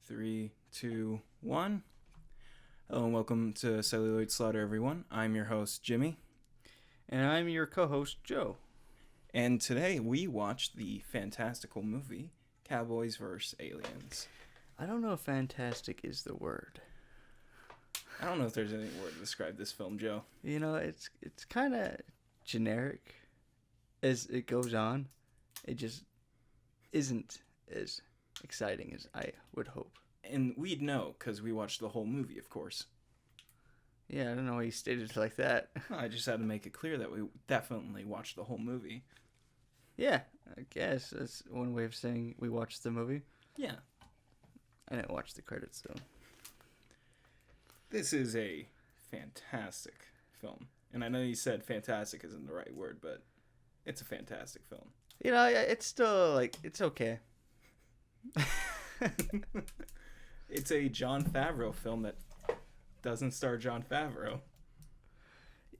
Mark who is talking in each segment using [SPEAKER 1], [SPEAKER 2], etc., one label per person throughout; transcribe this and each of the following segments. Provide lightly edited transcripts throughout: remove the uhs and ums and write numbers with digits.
[SPEAKER 1] Three, two, one. Hello and welcome to Celluloid Slaughter, everyone. I'm your host, Jimmy.
[SPEAKER 2] And I'm your co-host, Joe.
[SPEAKER 1] And today we watched the Fantastical movie, Cowboys Vs Aliens.
[SPEAKER 2] I don't know if fantastic is the word.
[SPEAKER 1] I don't know if there's any word to describe this film, Joe.
[SPEAKER 2] You know, it's kind of generic as it goes on. It just isn't as exciting as I would hope.
[SPEAKER 1] And we'd know, because we watched the whole movie, of course.
[SPEAKER 2] Yeah, I don't know why you stated it like that.
[SPEAKER 1] I just had to make it clear that we definitely watched the whole movie.
[SPEAKER 2] Yeah, I guess that's one way of saying we watched the movie.
[SPEAKER 1] Yeah.
[SPEAKER 2] I didn't watch the credits, though.
[SPEAKER 1] This is a fantastic film. And I know you said fantastic isn't the right word, but it's a fantastic film.
[SPEAKER 2] You know, it's still, it's okay.
[SPEAKER 1] It's a Jon Favreau film that doesn't star Jon Favreau.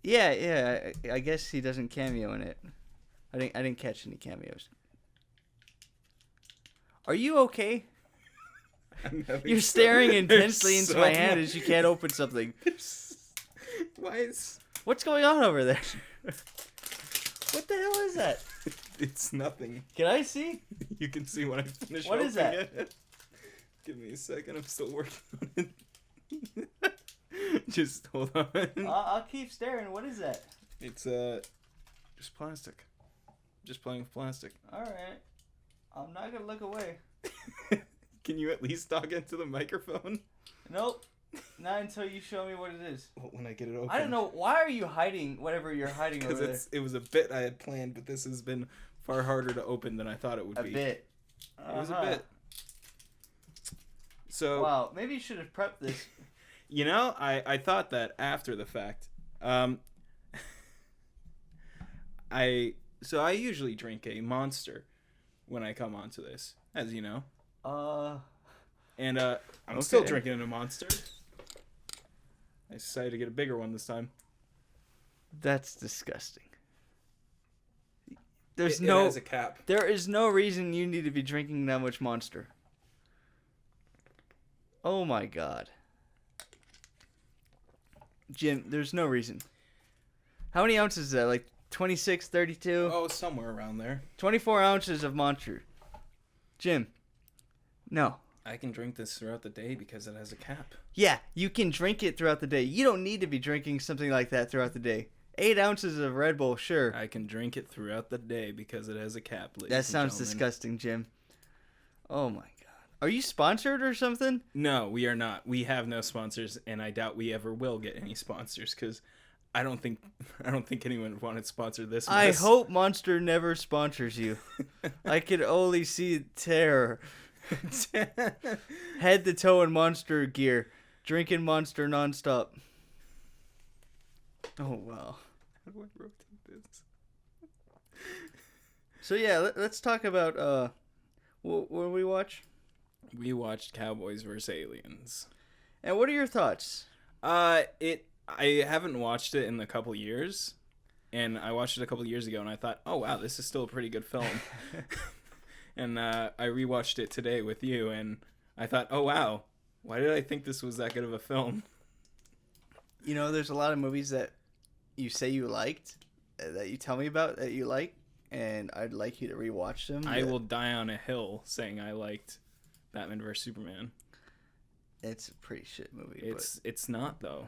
[SPEAKER 2] Yeah, I guess he doesn't cameo in it. I didn't catch any cameos. Are you okay? You're staring intensely into my hand as you can't open something. What's going on over there? What the hell is that?
[SPEAKER 1] It's nothing.
[SPEAKER 2] Can I see?
[SPEAKER 1] You can see when I finish.
[SPEAKER 2] What is that?
[SPEAKER 1] It. Give me a second. I'm still working on it. Just hold on.
[SPEAKER 2] I'll keep staring. What is that?
[SPEAKER 1] It's just plastic. Just playing with plastic.
[SPEAKER 2] All right. I'm not gonna look away.
[SPEAKER 1] Can you at least talk into the microphone?
[SPEAKER 2] Nope. Not until you show me what it is.
[SPEAKER 1] Well, when I get it open.
[SPEAKER 2] I don't know. Why are you hiding whatever you're hiding over there?
[SPEAKER 1] Because it was a bit I had planned, but this has been far harder to open than I thought it would be.
[SPEAKER 2] A bit.
[SPEAKER 1] It was a bit. So.
[SPEAKER 2] Wow. Maybe you should have prepped this.
[SPEAKER 1] You know, I thought that after the fact. I usually drink a Monster when I come onto this, as you know. And I'm still drinking a Monster. I decided to get a bigger one this time.
[SPEAKER 2] That's disgusting.
[SPEAKER 1] It has a cap.
[SPEAKER 2] There is no reason you need to be drinking that much Monster. Oh my god. Jim, there's no reason. How many ounces is that? Like 26, 32?
[SPEAKER 1] Oh, somewhere around there.
[SPEAKER 2] 24 ounces of Monster. Jim. No.
[SPEAKER 1] I can drink this throughout the day because it has a cap.
[SPEAKER 2] Yeah, you can drink it throughout the day. You don't need to be drinking something like that throughout the day. 8 ounces of Red Bull, sure.
[SPEAKER 1] I can drink it throughout the day because it has a cap, ladies
[SPEAKER 2] That
[SPEAKER 1] and
[SPEAKER 2] sounds
[SPEAKER 1] gentlemen.
[SPEAKER 2] disgusting, Jim. Oh my god. Are you sponsored or something?
[SPEAKER 1] No, we are not. We have no sponsors, and I doubt we ever will get any sponsors because I don't think anyone wanted to sponsor this.
[SPEAKER 2] I hope Monster never sponsors you. I could only see terror. Head to toe in Monster gear. Drinking Monster nonstop. Oh, wow.
[SPEAKER 1] How do I rotate this?
[SPEAKER 2] So, yeah, let's talk about what did we watch?
[SPEAKER 1] We watched Cowboys Vs Aliens.
[SPEAKER 2] And what are your thoughts?
[SPEAKER 1] I haven't watched it in a couple years, and I watched it a couple years ago, and I thought, oh, wow, this is still a pretty good film. And I rewatched it today with you, and I thought, oh, wow, why did I think this was that good of a film?
[SPEAKER 2] You know, there's a lot of movies that you say you liked, that you tell me about that you like, and I'd like you to rewatch them.
[SPEAKER 1] I will die on a hill saying I liked Batman vs. Superman.
[SPEAKER 2] It's a pretty shit movie.
[SPEAKER 1] It's not, though.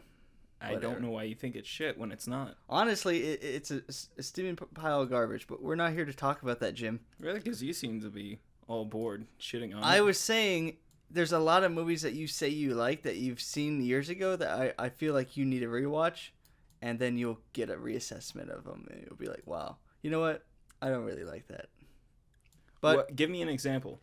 [SPEAKER 2] Whatever.
[SPEAKER 1] I don't know why you think it's shit when it's not.
[SPEAKER 2] Honestly, it's a steaming pile of garbage, but we're not here to talk about that, Jim.
[SPEAKER 1] Really? Because you seem to be all bored shitting on
[SPEAKER 2] I
[SPEAKER 1] it.
[SPEAKER 2] was saying there's a lot of movies that you say you like that you've seen years ago that I feel like you need to rewatch, and then you'll get a reassessment of them, and you'll be like, wow, you know what? I don't really like that. But
[SPEAKER 1] give me an example.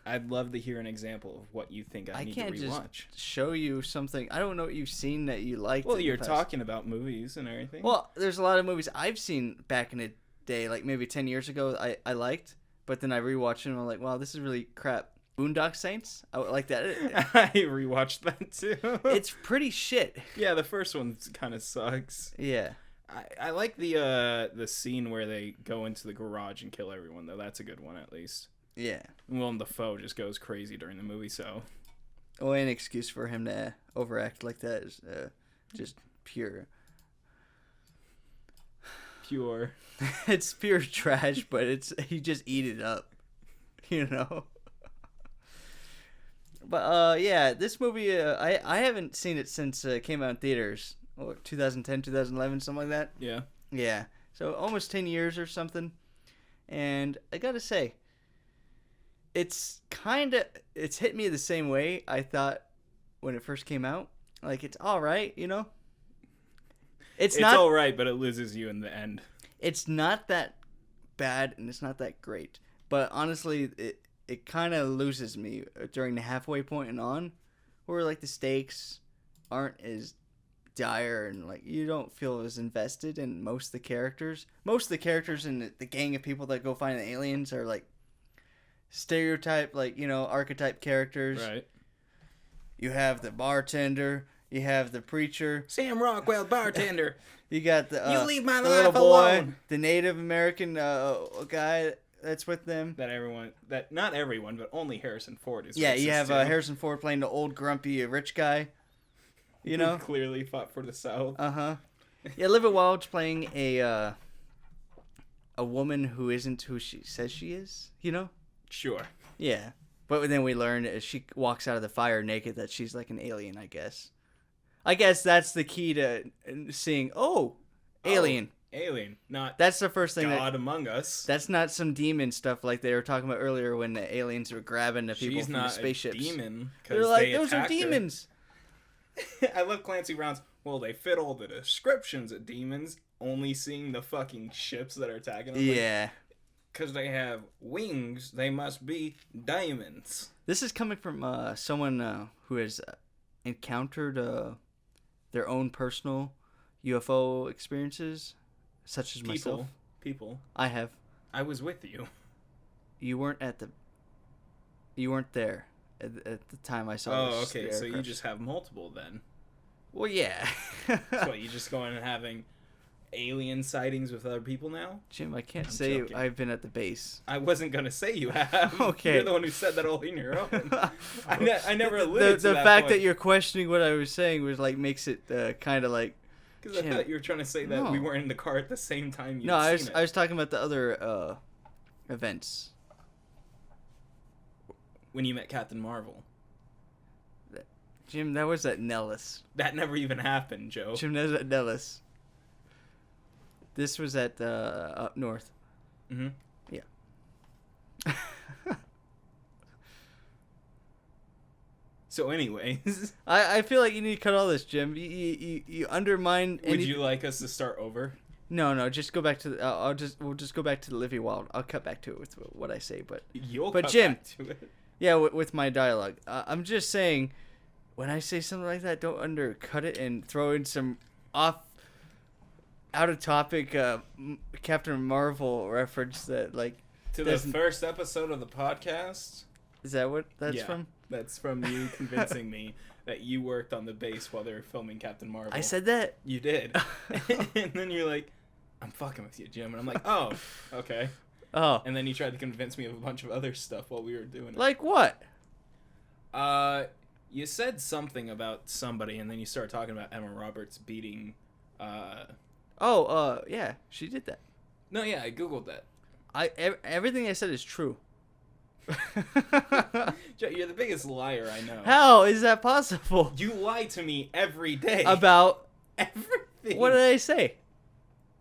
[SPEAKER 1] I'd love to hear an example of what you think I need to rewatch.
[SPEAKER 2] I can't just show you something. I don't know what you've seen that you liked.
[SPEAKER 1] Well, you're talking about movies and everything.
[SPEAKER 2] Well, there's a lot of movies I've seen back in the day, like maybe 10 years ago, I liked, but then I rewatched them and I'm like, wow, this is really crap. Boondock Saints? I like that.
[SPEAKER 1] I rewatched that too.
[SPEAKER 2] It's pretty shit.
[SPEAKER 1] Yeah, the first one kind of sucks.
[SPEAKER 2] Yeah.
[SPEAKER 1] I like the scene where they go into the garage and kill everyone, though. That's a good one, at least.
[SPEAKER 2] Yeah.
[SPEAKER 1] Willem Dafoe just goes crazy during the movie, so.
[SPEAKER 2] Oh, an excuse for him to overact like that is just pure.
[SPEAKER 1] Pure.
[SPEAKER 2] It's pure trash, but you just eat it up, you know. But yeah, this movie I haven't seen it since it came out in theaters. 2010, 2011, something like that.
[SPEAKER 1] Yeah.
[SPEAKER 2] Yeah. So almost 10 years or something. And I got to say, it's hit me the same way I thought when it first came out. Like, it's all right, you know? It's not
[SPEAKER 1] all right, but it loses you in the end.
[SPEAKER 2] It's not that bad and it's not that great. But honestly, it kind of loses me during the halfway point and on, where like the stakes aren't as dire and like you don't feel as invested in most of the characters. Most of the characters in the gang of people that go find the aliens are like stereotype, like, you know, archetype characters.
[SPEAKER 1] Right.
[SPEAKER 2] You have the bartender, you have the preacher,
[SPEAKER 1] Sam Rockwell, bartender.
[SPEAKER 2] you got the
[SPEAKER 1] you leave my
[SPEAKER 2] the
[SPEAKER 1] life
[SPEAKER 2] little boy,
[SPEAKER 1] alone.
[SPEAKER 2] the Native American guy that's with them.
[SPEAKER 1] That not everyone, but only Harrison Ford is.
[SPEAKER 2] Yeah, you
[SPEAKER 1] racist
[SPEAKER 2] have
[SPEAKER 1] too.
[SPEAKER 2] Harrison Ford playing the old grumpy rich guy. You know,
[SPEAKER 1] Who clearly fought for the South.
[SPEAKER 2] Yeah, Olivia Wilde's playing a woman who isn't who she says she is. You know.
[SPEAKER 1] Sure.
[SPEAKER 2] Yeah, but then we learn as she walks out of the fire naked that she's like an alien. I guess that's the key to seeing. Oh, alien.
[SPEAKER 1] Alien, not
[SPEAKER 2] That's the first thing.
[SPEAKER 1] God Among Us.
[SPEAKER 2] That's not some demon stuff like they were talking about earlier when the aliens were grabbing the people
[SPEAKER 1] She's
[SPEAKER 2] from
[SPEAKER 1] not
[SPEAKER 2] the spaceships.
[SPEAKER 1] a demon.
[SPEAKER 2] They're like,
[SPEAKER 1] they
[SPEAKER 2] those are
[SPEAKER 1] attacked her."
[SPEAKER 2] demons.
[SPEAKER 1] I love Clancy Brown's. Well, they fit all the descriptions of demons. Only seeing the fucking ships that are attacking them.
[SPEAKER 2] Yeah.
[SPEAKER 1] Because they have wings, they must be diamonds.
[SPEAKER 2] This is coming from someone who has encountered their own personal UFO experiences, such as myself.
[SPEAKER 1] People.
[SPEAKER 2] I have.
[SPEAKER 1] I was with you.
[SPEAKER 2] You weren't there at the time I saw.
[SPEAKER 1] Oh, okay. So you just have multiple then.
[SPEAKER 2] Well, yeah.
[SPEAKER 1] So you just going and having alien sightings with other people now?
[SPEAKER 2] Jim, I can't
[SPEAKER 1] I'm
[SPEAKER 2] say
[SPEAKER 1] joking.
[SPEAKER 2] I've been at the base.
[SPEAKER 1] I wasn't gonna say you have.
[SPEAKER 2] Okay.
[SPEAKER 1] You're the one who said that all on your own. I never alluded to
[SPEAKER 2] the
[SPEAKER 1] that
[SPEAKER 2] fact
[SPEAKER 1] point.
[SPEAKER 2] that you're questioning what I was saying was like makes it kind of like.
[SPEAKER 1] Because I thought you were trying to say that we weren't in the car at the same time.
[SPEAKER 2] No, I was talking about the other events.
[SPEAKER 1] When you met Captain Marvel.
[SPEAKER 2] Jim, that was at Nellis.
[SPEAKER 1] That never even happened, Joe.
[SPEAKER 2] Jim, that was at Nellis. This was at up north.
[SPEAKER 1] Mm-hmm.
[SPEAKER 2] Yeah.
[SPEAKER 1] So, anyways,
[SPEAKER 2] I feel like you need to cut all this, Jim. You undermine.
[SPEAKER 1] would you like us to start over?
[SPEAKER 2] No. Just go back to. We'll just go back to the Livy Wild. I'll cut back to it with what I say, but
[SPEAKER 1] Cut
[SPEAKER 2] Jim,
[SPEAKER 1] back to it.
[SPEAKER 2] Yeah, with my dialogue. I'm just saying, when I say something like that, don't undercut it and throw in some out of topic Captain Marvel reference that like.
[SPEAKER 1] To the first episode of the podcast.
[SPEAKER 2] Is that what that's from?
[SPEAKER 1] That's from you convincing me that you worked on the base while they were filming Captain Marvel.
[SPEAKER 2] I said that?
[SPEAKER 1] You did. And then you're like, I'm fucking with you, Jim. And I'm like, oh, okay.
[SPEAKER 2] Oh.
[SPEAKER 1] And then you tried to convince me of a bunch of other stuff while we were doing it.
[SPEAKER 2] Like what?
[SPEAKER 1] You said something about somebody, and then you started talking about Emma Roberts beating,
[SPEAKER 2] yeah, she did that.
[SPEAKER 1] No, yeah, I Googled that.
[SPEAKER 2] Everything I said is true.
[SPEAKER 1] Joe, you're the biggest liar I know.
[SPEAKER 2] How is that possible?
[SPEAKER 1] You lie to me every day.
[SPEAKER 2] About
[SPEAKER 1] everything.
[SPEAKER 2] What did I say?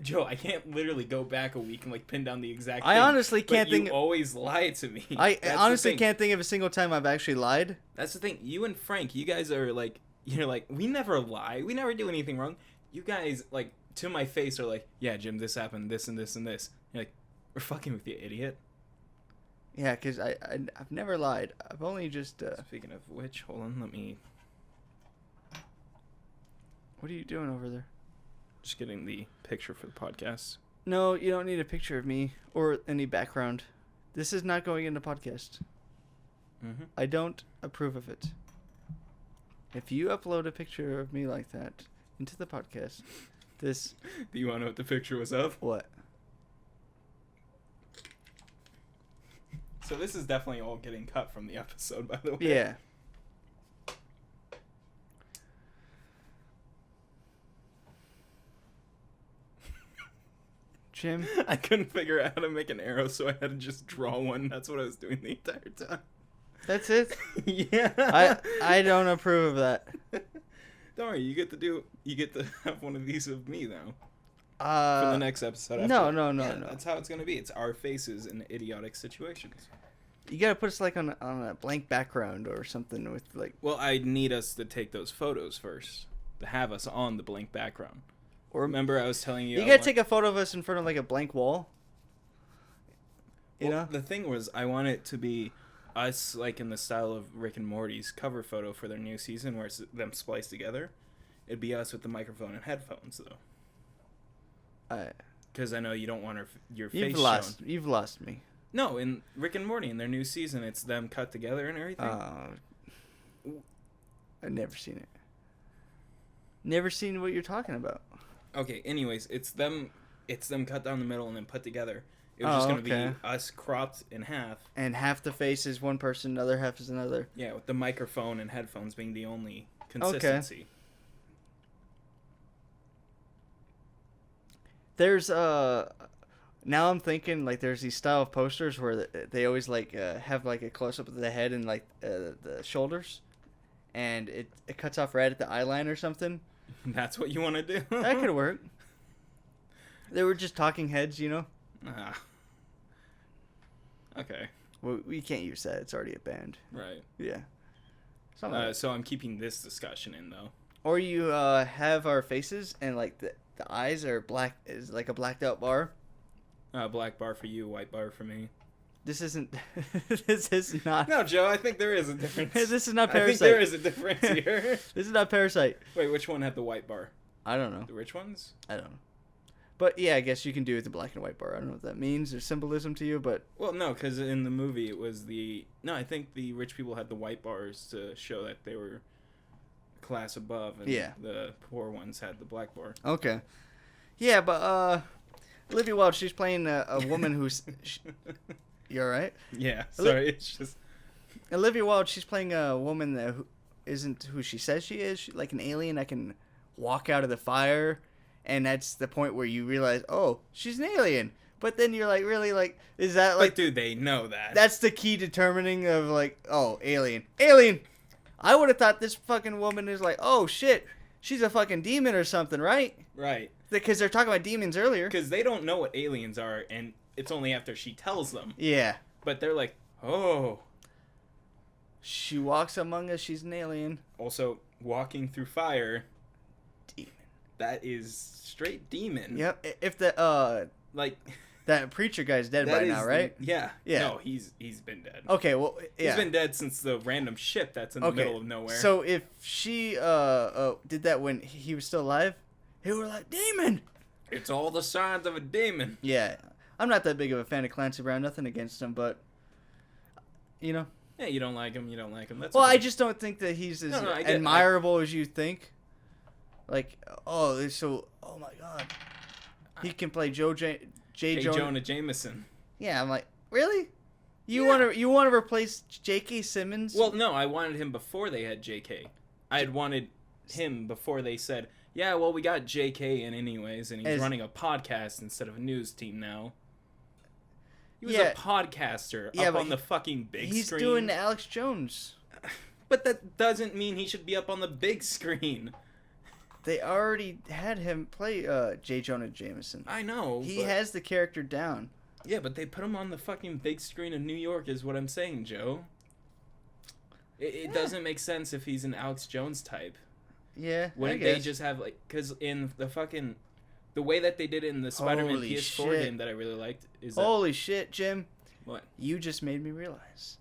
[SPEAKER 1] Joe, I can't literally go back a week and like pin down the exact
[SPEAKER 2] I
[SPEAKER 1] thing,
[SPEAKER 2] honestly can't
[SPEAKER 1] but
[SPEAKER 2] think.
[SPEAKER 1] You always lie to me.
[SPEAKER 2] I honestly can't think of a single time I've actually lied.
[SPEAKER 1] That's the thing. You and Frank, you guys are like, you're like, we never lie. We never do anything wrong. You guys, like, to my face are like, yeah, Jim, this happened, this and this and this. You're like, we're fucking with you, idiot.
[SPEAKER 2] Yeah, because I've never lied. I've only just...
[SPEAKER 1] Speaking of which, hold on, let me...
[SPEAKER 2] What are you doing over there?
[SPEAKER 1] Just getting the picture for the podcast.
[SPEAKER 2] No, you don't need a picture of me or any background. This is not going in the podcast.
[SPEAKER 1] Mm-hmm.
[SPEAKER 2] I don't approve of it. If you upload a picture of me like that into the podcast, this...
[SPEAKER 1] Do you want to know what the picture was of?
[SPEAKER 2] What?
[SPEAKER 1] So this is definitely all getting cut from the episode, by the way.
[SPEAKER 2] Yeah. Jim?
[SPEAKER 1] I couldn't figure out how to make an arrow, so I had to just draw one. That's what I was doing the entire time.
[SPEAKER 2] That's it?
[SPEAKER 1] Yeah.
[SPEAKER 2] I don't approve of that.
[SPEAKER 1] Don't worry, you get to have one of these of me now.
[SPEAKER 2] For
[SPEAKER 1] For the next episode.
[SPEAKER 2] No.
[SPEAKER 1] That's how it's gonna be. It's our faces in idiotic situations.
[SPEAKER 2] You gotta put us like on a blank background or something with like.
[SPEAKER 1] Well, I need us to take those photos first to have us on the blank background.
[SPEAKER 2] Or
[SPEAKER 1] remember, I was telling you.
[SPEAKER 2] You gotta take a photo of us in front of like a blank wall. You know.
[SPEAKER 1] The thing was, I want it to be us, like in the style of Rick and Morty's cover photo for their new season, where it's them spliced together. It'd be us with the microphone and headphones, though. Because I know you don't want your face shown.
[SPEAKER 2] You've lost me.
[SPEAKER 1] No, in Rick and Morty, in their new season, it's them cut together and everything.
[SPEAKER 2] I've never seen it. Never seen what you're talking about.
[SPEAKER 1] Okay, anyways, it's them cut down the middle and then put together. It was just going to be us cropped in half.
[SPEAKER 2] And half the face is one person, the other half is another.
[SPEAKER 1] Yeah, with the microphone and headphones being the only consistency.
[SPEAKER 2] Okay. There's now I'm thinking like there's these style of posters where they always like have like a close up of the head and like the shoulders, and it cuts off right at the eye line or something.
[SPEAKER 1] That's what you want to do?
[SPEAKER 2] That could work. They were just talking heads, you know.
[SPEAKER 1] Okay.
[SPEAKER 2] Well, we can't use that. It's already a band.
[SPEAKER 1] Right.
[SPEAKER 2] Yeah.
[SPEAKER 1] So I'm keeping this discussion in though.
[SPEAKER 2] Or you have our faces and like the eyes are black, is like a blacked out bar.
[SPEAKER 1] Black bar for you, white bar for me.
[SPEAKER 2] This isn't. This is not.
[SPEAKER 1] No, Joe. I think there is a difference.
[SPEAKER 2] This is not Parasite.
[SPEAKER 1] I think there is a difference here.
[SPEAKER 2] This is not Parasite.
[SPEAKER 1] Wait, which one had the white bar?
[SPEAKER 2] I don't know.
[SPEAKER 1] The rich ones?
[SPEAKER 2] I don't know. But yeah, I guess you can do it with the black and white bar. I don't know what that means. There's symbolism to you, but
[SPEAKER 1] well, no, because in the movie it was I think the rich people had the white bars to show that they were a class above, and the poor ones had the black bar.
[SPEAKER 2] Okay. Yeah, but Olivia Wilde, she's playing a woman who's. You all right?
[SPEAKER 1] Yeah, sorry. It's just
[SPEAKER 2] Olivia Wilde. She's playing a woman that isn't who she says she is. She's like an alien that can walk out of the fire, and that's the point where you realize, oh, she's an alien. But then you're like, really, like, is that like?
[SPEAKER 1] But dude, they know that.
[SPEAKER 2] That's the key determining of like, oh, alien. I would have thought this fucking woman is like, oh shit, she's a fucking demon or something, right?
[SPEAKER 1] Right.
[SPEAKER 2] Because they're talking about demons earlier.
[SPEAKER 1] Because they don't know what aliens are, and it's only after she tells them.
[SPEAKER 2] Yeah.
[SPEAKER 1] But they're like, oh.
[SPEAKER 2] She walks among us, she's an alien.
[SPEAKER 1] Also, walking through fire.
[SPEAKER 2] Demon.
[SPEAKER 1] That is straight demon.
[SPEAKER 2] Yep. If the,
[SPEAKER 1] like...
[SPEAKER 2] That preacher guy's dead by now, right?
[SPEAKER 1] Yeah.
[SPEAKER 2] Yeah.
[SPEAKER 1] No, he's been dead.
[SPEAKER 2] Okay, well, yeah.
[SPEAKER 1] He's been dead since the random ship that's in the middle of nowhere.
[SPEAKER 2] So if she did that when he was still alive, they were like, demon!
[SPEAKER 1] It's all the signs of a demon.
[SPEAKER 2] Yeah. I'm not that big of a fan of Clancy Brown. Nothing against him, but, you know.
[SPEAKER 1] Yeah, you don't like him. That's
[SPEAKER 2] well,
[SPEAKER 1] okay.
[SPEAKER 2] I just don't think that he's as admirable as you think. Like, oh, they're so... Oh, my God. He can play J.
[SPEAKER 1] Jonah Jameson.
[SPEAKER 2] Yeah, I'm like, really? You want to replace J.K. Simmons?
[SPEAKER 1] Well, no, I wanted him before they had J.K. I had wanted him before they said, yeah, well, we got J.K. in anyways, and he's running a podcast instead of a news team now. He was a podcaster up on the fucking big screen.
[SPEAKER 2] He's doing Alex Jones.
[SPEAKER 1] But that doesn't mean he should be up on the big screen.
[SPEAKER 2] They already had him play J. Jonah Jameson.
[SPEAKER 1] I know.
[SPEAKER 2] He has the character down.
[SPEAKER 1] Yeah, but they put him on the fucking big screen in New York is what I'm saying, Joe. It doesn't make sense if he's an Alex Jones type.
[SPEAKER 2] Yeah,
[SPEAKER 1] Wouldn't they just have, like... Because in the way that they did it in the Spider-Man PS4 game that I really liked is that...
[SPEAKER 2] Holy shit, Jim.
[SPEAKER 1] What?
[SPEAKER 2] You just made me realize.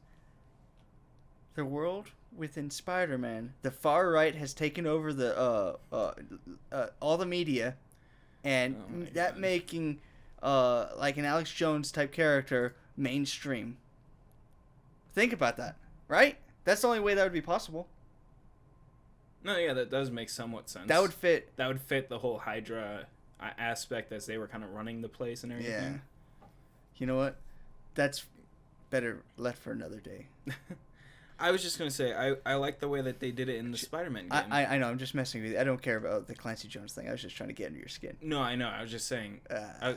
[SPEAKER 2] The world... Within Spider-Man, the far right has taken over the all the media, and making like an Alex Jones type character mainstream. Think about that, right? That's the only way that would be possible.
[SPEAKER 1] No, yeah, that does make somewhat sense.
[SPEAKER 2] That would fit.
[SPEAKER 1] That would fit the whole Hydra aspect as they were kind of running the place and everything.
[SPEAKER 2] Yeah. You know what? That's better left for another day.
[SPEAKER 1] I was just gonna say I like the way that they did it in the Spider-Man game.
[SPEAKER 2] I know. I'm just messing with you. I don't care about the Clancy Jones thing. I was just trying to get under your skin.
[SPEAKER 1] No, I know. I was just saying.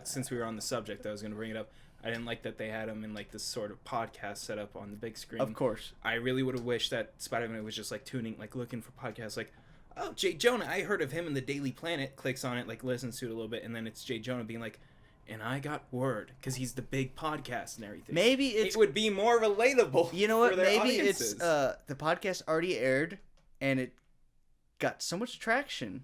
[SPEAKER 1] Since we were on the subject, I was gonna bring it up. I didn't like that they had him in like this sort of podcast setup on the big screen.
[SPEAKER 2] Of course.
[SPEAKER 1] I really would have wished that Spider-Man was just like tuning, like looking for podcasts, like, oh, Jay Jonah, I heard of him in the Daily Planet. Clicks on it, like listens to it a little bit, and then it's Jay Jonah being like, and I got word because he's the big podcast and everything.
[SPEAKER 2] Maybe it
[SPEAKER 1] would be more relatable.
[SPEAKER 2] You know what?
[SPEAKER 1] For their
[SPEAKER 2] Maybe
[SPEAKER 1] audiences.
[SPEAKER 2] it's the podcast already aired, and it got so much traction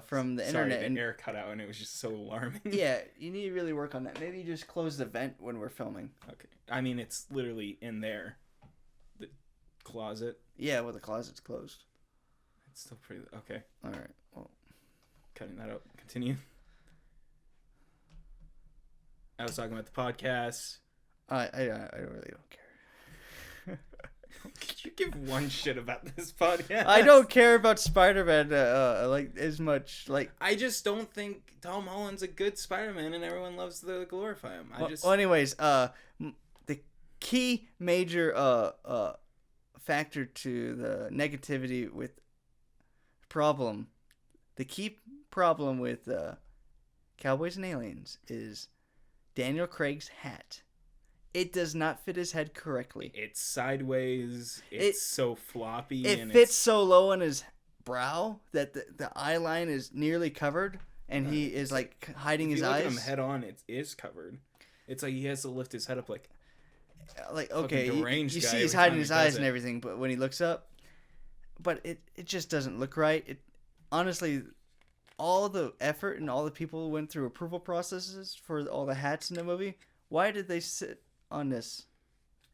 [SPEAKER 2] from the internet.
[SPEAKER 1] And air cut out, and it was just so alarming.
[SPEAKER 2] Yeah, you need to really work on that. Maybe you just close the vent when we're filming.
[SPEAKER 1] Okay. I mean, it's literally in there, the closet.
[SPEAKER 2] Yeah, well, the closet's closed.
[SPEAKER 1] It's still pretty. Okay.
[SPEAKER 2] All right. Well,
[SPEAKER 1] cutting that out. Continue. I was talking about the podcast.
[SPEAKER 2] I really don't care.
[SPEAKER 1] Could you give one shit about this podcast?
[SPEAKER 2] I don't care about Spider-Man like as much. Like
[SPEAKER 1] I just don't think Tom Holland's a good Spider-Man, and everyone loves to glorify him.
[SPEAKER 2] Well, anyways, the key major factor to the negativity with problem, the key problem with Cowboys and Aliens is Daniel Craig's hat. It does not fit his head correctly.
[SPEAKER 1] It's sideways. It's so floppy.
[SPEAKER 2] It fits so low on his brow that the eye line is nearly covered, and he is like hiding his eyes.
[SPEAKER 1] If you look at him head on, it is covered. It's like he has to lift his head up like
[SPEAKER 2] okay, you
[SPEAKER 1] see
[SPEAKER 2] he's hiding his eyes and everything, but when he looks up, but it just doesn't look right. It honestly, all the effort and all the people who went through approval processes for all the hats in the movie, why did they sit on this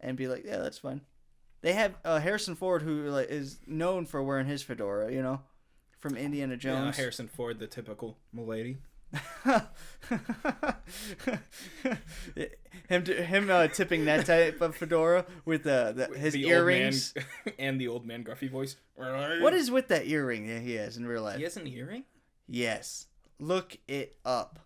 [SPEAKER 2] and be like, yeah, that's fine? They have Harrison Ford, who like is known for wearing his fedora, you know, from Indiana Jones.
[SPEAKER 1] Yeah, Harrison Ford, the typical milady.
[SPEAKER 2] him tipping that type of fedora with his
[SPEAKER 1] the
[SPEAKER 2] earrings
[SPEAKER 1] old man, and the old man gruffy voice.
[SPEAKER 2] What is with that earring that he has in real life?
[SPEAKER 1] He has an earring?
[SPEAKER 2] Yes. Look it up.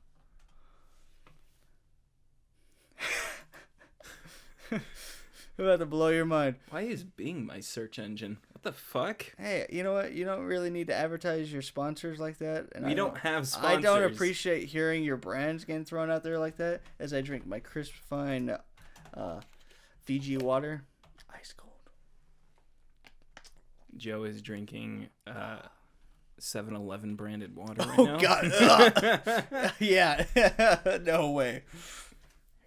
[SPEAKER 2] I'm about to blow your mind.
[SPEAKER 1] Why is Bing my search engine? What the fuck?
[SPEAKER 2] Hey, you know what? You don't really need to advertise your sponsors like that. And
[SPEAKER 1] we don't have sponsors.
[SPEAKER 2] I don't appreciate hearing your brands getting thrown out there like that as I drink my crisp, fine Fiji water. Ice cold.
[SPEAKER 1] Joe is drinking 7-Eleven branded water right now.
[SPEAKER 2] Oh, God. Yeah. No way.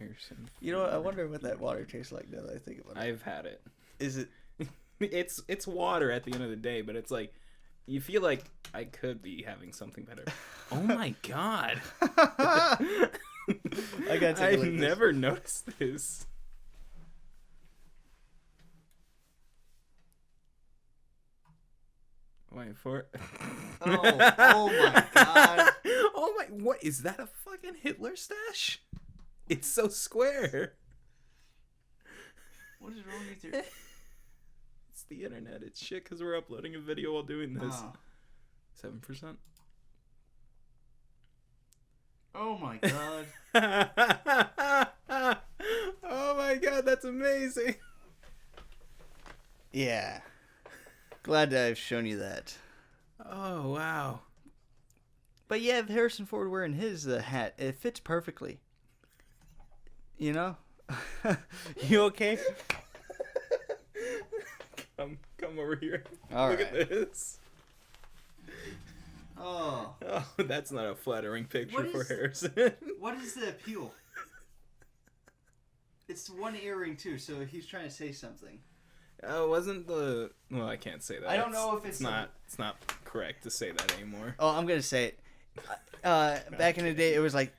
[SPEAKER 1] Harrison.
[SPEAKER 2] You know what? I wonder what that water tastes like now that I think about it.
[SPEAKER 1] I've had it.
[SPEAKER 2] Is it?
[SPEAKER 1] It's water at the end of the day, but it's like you feel like I could be having something better. Oh my God.
[SPEAKER 2] I got to
[SPEAKER 1] I've never noticed this. Wait for it.
[SPEAKER 2] Oh my God.
[SPEAKER 1] Oh my, what is that, a fucking Hitler stash? It's so square.
[SPEAKER 2] What is wrong with your...
[SPEAKER 1] It's the internet. It's shit because we're uploading a video while doing this. 7%.
[SPEAKER 2] Oh my God.
[SPEAKER 1] Oh my God, that's amazing.
[SPEAKER 2] Yeah. Glad that I've shown you that.
[SPEAKER 1] Oh, wow.
[SPEAKER 2] But yeah, if Harrison Ford wearing his hat, it fits perfectly. You know? You okay?
[SPEAKER 1] Come over here.
[SPEAKER 2] All
[SPEAKER 1] Look
[SPEAKER 2] right.
[SPEAKER 1] at this.
[SPEAKER 2] Oh,
[SPEAKER 1] that's not a flattering picture for Harrison.
[SPEAKER 2] what is the appeal? It's one earring too, so he's trying to say something.
[SPEAKER 1] Wasn't the... Well, I can't say that.
[SPEAKER 2] I don't know if
[SPEAKER 1] it's not correct to say that anymore.
[SPEAKER 2] Oh, I'm gonna say it. Back in the day, it was like...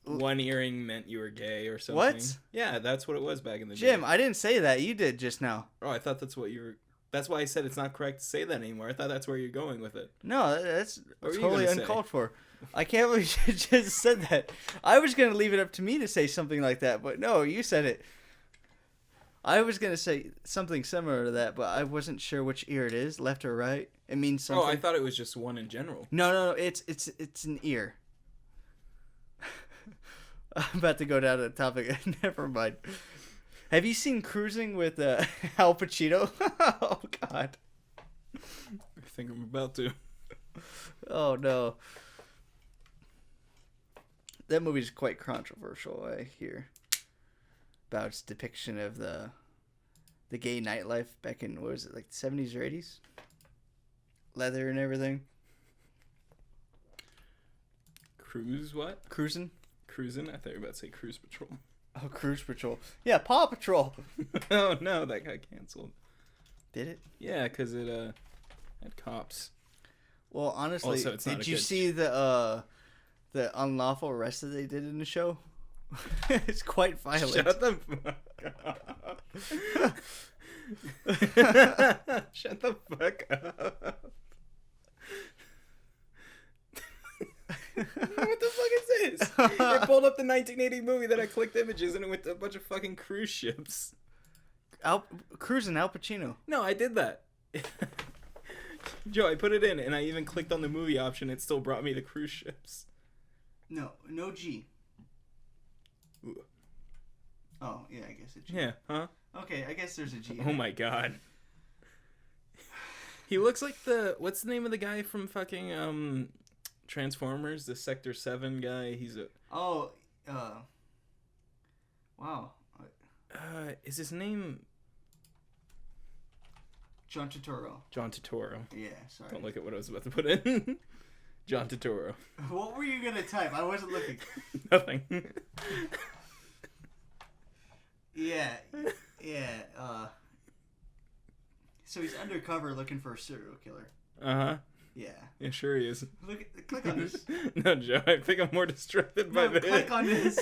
[SPEAKER 1] One earring meant you were gay or something.
[SPEAKER 2] What?
[SPEAKER 1] Yeah, that's what it was back in the day.
[SPEAKER 2] Jim, I didn't say that. You did just now.
[SPEAKER 1] Oh, I thought that's what you were... That's why I said it's not correct to say that anymore. I thought that's where you're going with it.
[SPEAKER 2] No, that's
[SPEAKER 1] What were you
[SPEAKER 2] totally
[SPEAKER 1] gonna say?
[SPEAKER 2] uncalled for. I can't believe you just said that. I was going to leave it up to me to say something like that, but no, you said it. I was going to say something similar to that, but I wasn't sure which ear it is, left or right. It means something.
[SPEAKER 1] Oh, I thought it was just one in general.
[SPEAKER 2] No, it's an ear. I'm about to go down to the topic. Never mind. Have you seen Cruising with Al Pacino? Oh God.
[SPEAKER 1] I think I'm about to.
[SPEAKER 2] Oh no. That movie is quite controversial, I hear. About its depiction of the gay nightlife back in, what was it, like the 70s or 80s? Leather and everything.
[SPEAKER 1] Cruise what?
[SPEAKER 2] Cruising?
[SPEAKER 1] Cruising? I thought you were about to say Cruise Patrol.
[SPEAKER 2] Oh, Cruise Patrol. Yeah, Paw Patrol.
[SPEAKER 1] Oh no, that got canceled.
[SPEAKER 2] Did it?
[SPEAKER 1] Yeah, because it had cops.
[SPEAKER 2] Well, honestly,
[SPEAKER 1] Also, it's not
[SPEAKER 2] did
[SPEAKER 1] a
[SPEAKER 2] you
[SPEAKER 1] good
[SPEAKER 2] see the unlawful arrest that they did in the show? It's quite violent.
[SPEAKER 1] Shut the fuck up. Shut the fuck up. What the fuck is this? It pulled up the 1980 movie that I clicked images and it went to a bunch of fucking cruise ships.
[SPEAKER 2] Cruising Al Pacino.
[SPEAKER 1] No, I did that. Joe, I put it in and I even clicked on the movie option. It still brought me the cruise ships.
[SPEAKER 2] No G.
[SPEAKER 1] Ooh.
[SPEAKER 2] Oh, yeah, I guess it's G.
[SPEAKER 1] Yeah, huh?
[SPEAKER 2] Okay, I guess there's a G.
[SPEAKER 1] Oh my god. He looks like what's the name of the guy from fucking Transformers, the Sector 7 guy? He's a
[SPEAKER 2] wow.
[SPEAKER 1] is his name
[SPEAKER 2] John Turturro.
[SPEAKER 1] John Turturro?
[SPEAKER 2] Yeah, sorry.
[SPEAKER 1] Don't look at what I was about to put in. John Turturro.
[SPEAKER 2] What were you gonna type? I wasn't looking.
[SPEAKER 1] Nothing.
[SPEAKER 2] Yeah. So he's undercover looking for a serial killer.
[SPEAKER 1] Uh-huh.
[SPEAKER 2] Yeah.
[SPEAKER 1] Yeah, sure he is.
[SPEAKER 2] Click on this.
[SPEAKER 1] No, Joe, I think I'm more distracted by this.
[SPEAKER 2] Click on this.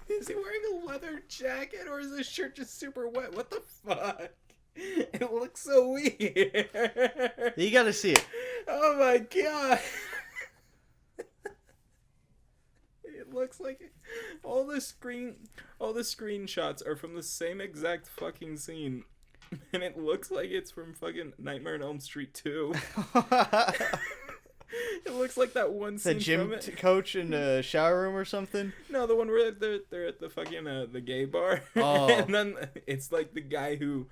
[SPEAKER 1] Is he wearing a leather jacket or is his shirt just super wet? What the fuck? It looks so weird.
[SPEAKER 2] You gotta see it.
[SPEAKER 1] Oh my god. It looks like all the screenshots are from the same exact fucking scene. And it looks like it's from fucking Nightmare on Elm Street 2. It looks like that one scene
[SPEAKER 2] The gym
[SPEAKER 1] from it.
[SPEAKER 2] coach in the shower room or something?
[SPEAKER 1] No, the one where they're at the fucking the gay bar.
[SPEAKER 2] Oh.
[SPEAKER 1] And then it's like the guy who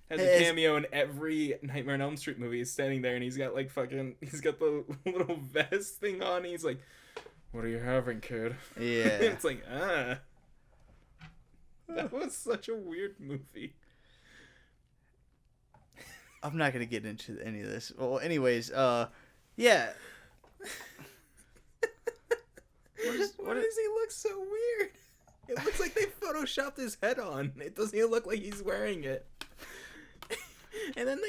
[SPEAKER 1] has a cameo in every Nightmare on Elm Street movie is standing there and he's got the little vest thing on and he's like, "What are you having, kid?"
[SPEAKER 2] Yeah.
[SPEAKER 1] It's like, that was such a weird movie.
[SPEAKER 2] I'm not gonna get into any of this. Well, anyways, yeah.
[SPEAKER 1] Why does he look so weird? It looks like they photoshopped his head on. It doesn't even look like he's wearing it. And then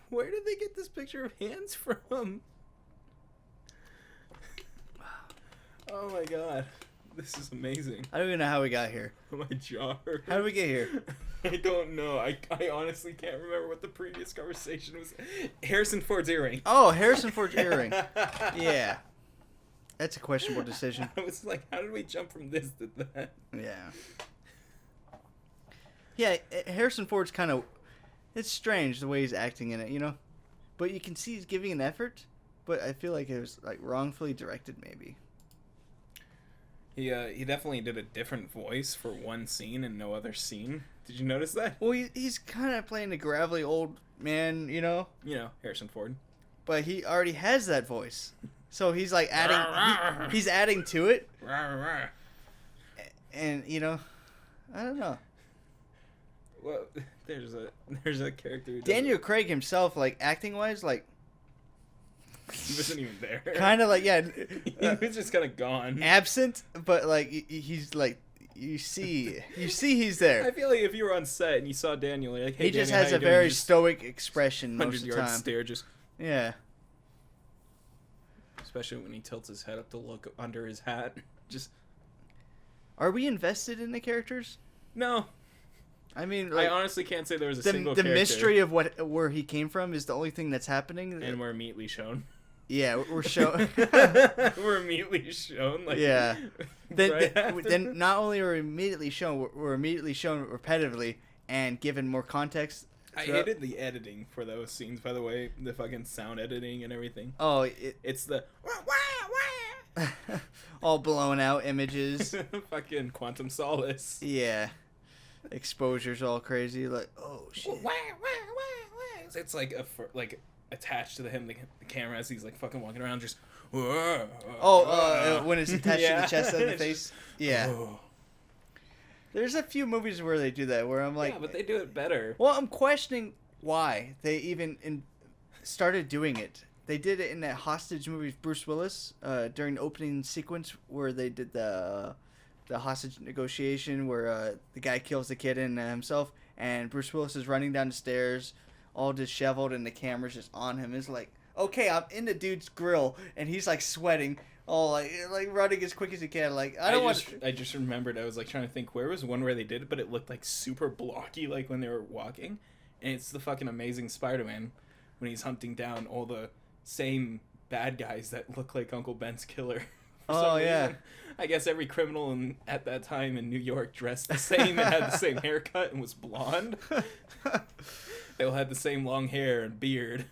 [SPEAKER 1] where did they get this picture of hands from? Oh my god. This is amazing.
[SPEAKER 2] I don't even know how we got here.
[SPEAKER 1] My jaw hurts.
[SPEAKER 2] How did we get here?
[SPEAKER 1] I don't know. I honestly can't remember what the previous conversation was. Harrison Ford's earring.
[SPEAKER 2] Oh, Harrison Ford's earring. Yeah. That's a questionable decision.
[SPEAKER 1] I was like, how did we jump from this to that?
[SPEAKER 2] Yeah. Yeah, Harrison Ford's kind of... It's strange the way he's acting in it, you know? But you can see he's giving an effort, but I feel like it was like wrongfully directed maybe.
[SPEAKER 1] He definitely did a different voice for one scene and no other scene. Did you notice that?
[SPEAKER 2] Well, he's kind of playing a gravelly old man, you know?
[SPEAKER 1] You know, Harrison Ford.
[SPEAKER 2] But he already has that voice. So he's like adding... he's adding to it. And, you know, I don't know.
[SPEAKER 1] Well, there's a character who
[SPEAKER 2] Daniel Craig himself, like, acting-wise, like...
[SPEAKER 1] He wasn't even there.
[SPEAKER 2] Kind of like, yeah.
[SPEAKER 1] He was just kind of gone.
[SPEAKER 2] Absent, but like he's like you see he's there.
[SPEAKER 1] I feel like if you were on set and you saw Daniel, you're like, hey,
[SPEAKER 2] he just
[SPEAKER 1] Daniel,
[SPEAKER 2] has a very stoic expression most of the
[SPEAKER 1] 100-yard
[SPEAKER 2] time.
[SPEAKER 1] stare, just
[SPEAKER 2] Yeah.
[SPEAKER 1] especially when he tilts his head up to look under his hat. Just.
[SPEAKER 2] Are we invested in the characters?
[SPEAKER 1] No.
[SPEAKER 2] I mean, like,
[SPEAKER 1] I honestly can't say there was a single
[SPEAKER 2] the
[SPEAKER 1] character.
[SPEAKER 2] mystery of where he came from is the only thing that's happening.
[SPEAKER 1] And we're immediately shown.
[SPEAKER 2] Yeah, we're shown.
[SPEAKER 1] We're immediately shown. Like,
[SPEAKER 2] yeah.
[SPEAKER 1] Right
[SPEAKER 2] Then not only are we immediately shown, we're immediately shown repetitively and given more context.
[SPEAKER 1] I hated the editing for those scenes, by the way. The fucking sound editing and everything.
[SPEAKER 2] Oh,
[SPEAKER 1] it's the
[SPEAKER 2] All blown out images.
[SPEAKER 1] Fucking Quantum Solace.
[SPEAKER 2] Yeah. Exposure's all crazy. Like, oh shit.
[SPEAKER 1] It's like like attached to him, the camera as he's like fucking walking around just.
[SPEAKER 2] When it's attached to the chest and the face. Yeah.
[SPEAKER 1] Oh.
[SPEAKER 2] There's a few movies where they do that, where I'm like,
[SPEAKER 1] yeah, but they do it better.
[SPEAKER 2] Well, I'm questioning why they even started doing it. They did it in that hostage movie with Bruce Willis during the opening sequence where they did the hostage negotiation where the guy kills the kid and himself, and Bruce Willis is running down the stairs all disheveled and the camera's just on him. It's like, okay, I'm in the dude's grill and he's like sweating, all like running as quick as he can. Like, I
[SPEAKER 1] just remembered, I was like trying to think where was one where they did it, but it looked like super blocky, like when they were walking. And it's the fucking Amazing Spider-Man when he's hunting down all the same bad guys that look like Uncle Ben's killer.
[SPEAKER 2] Oh yeah.
[SPEAKER 1] I guess every criminal at that time in New York dressed the same and had the same haircut and was blonde. They all had the same long hair and beard.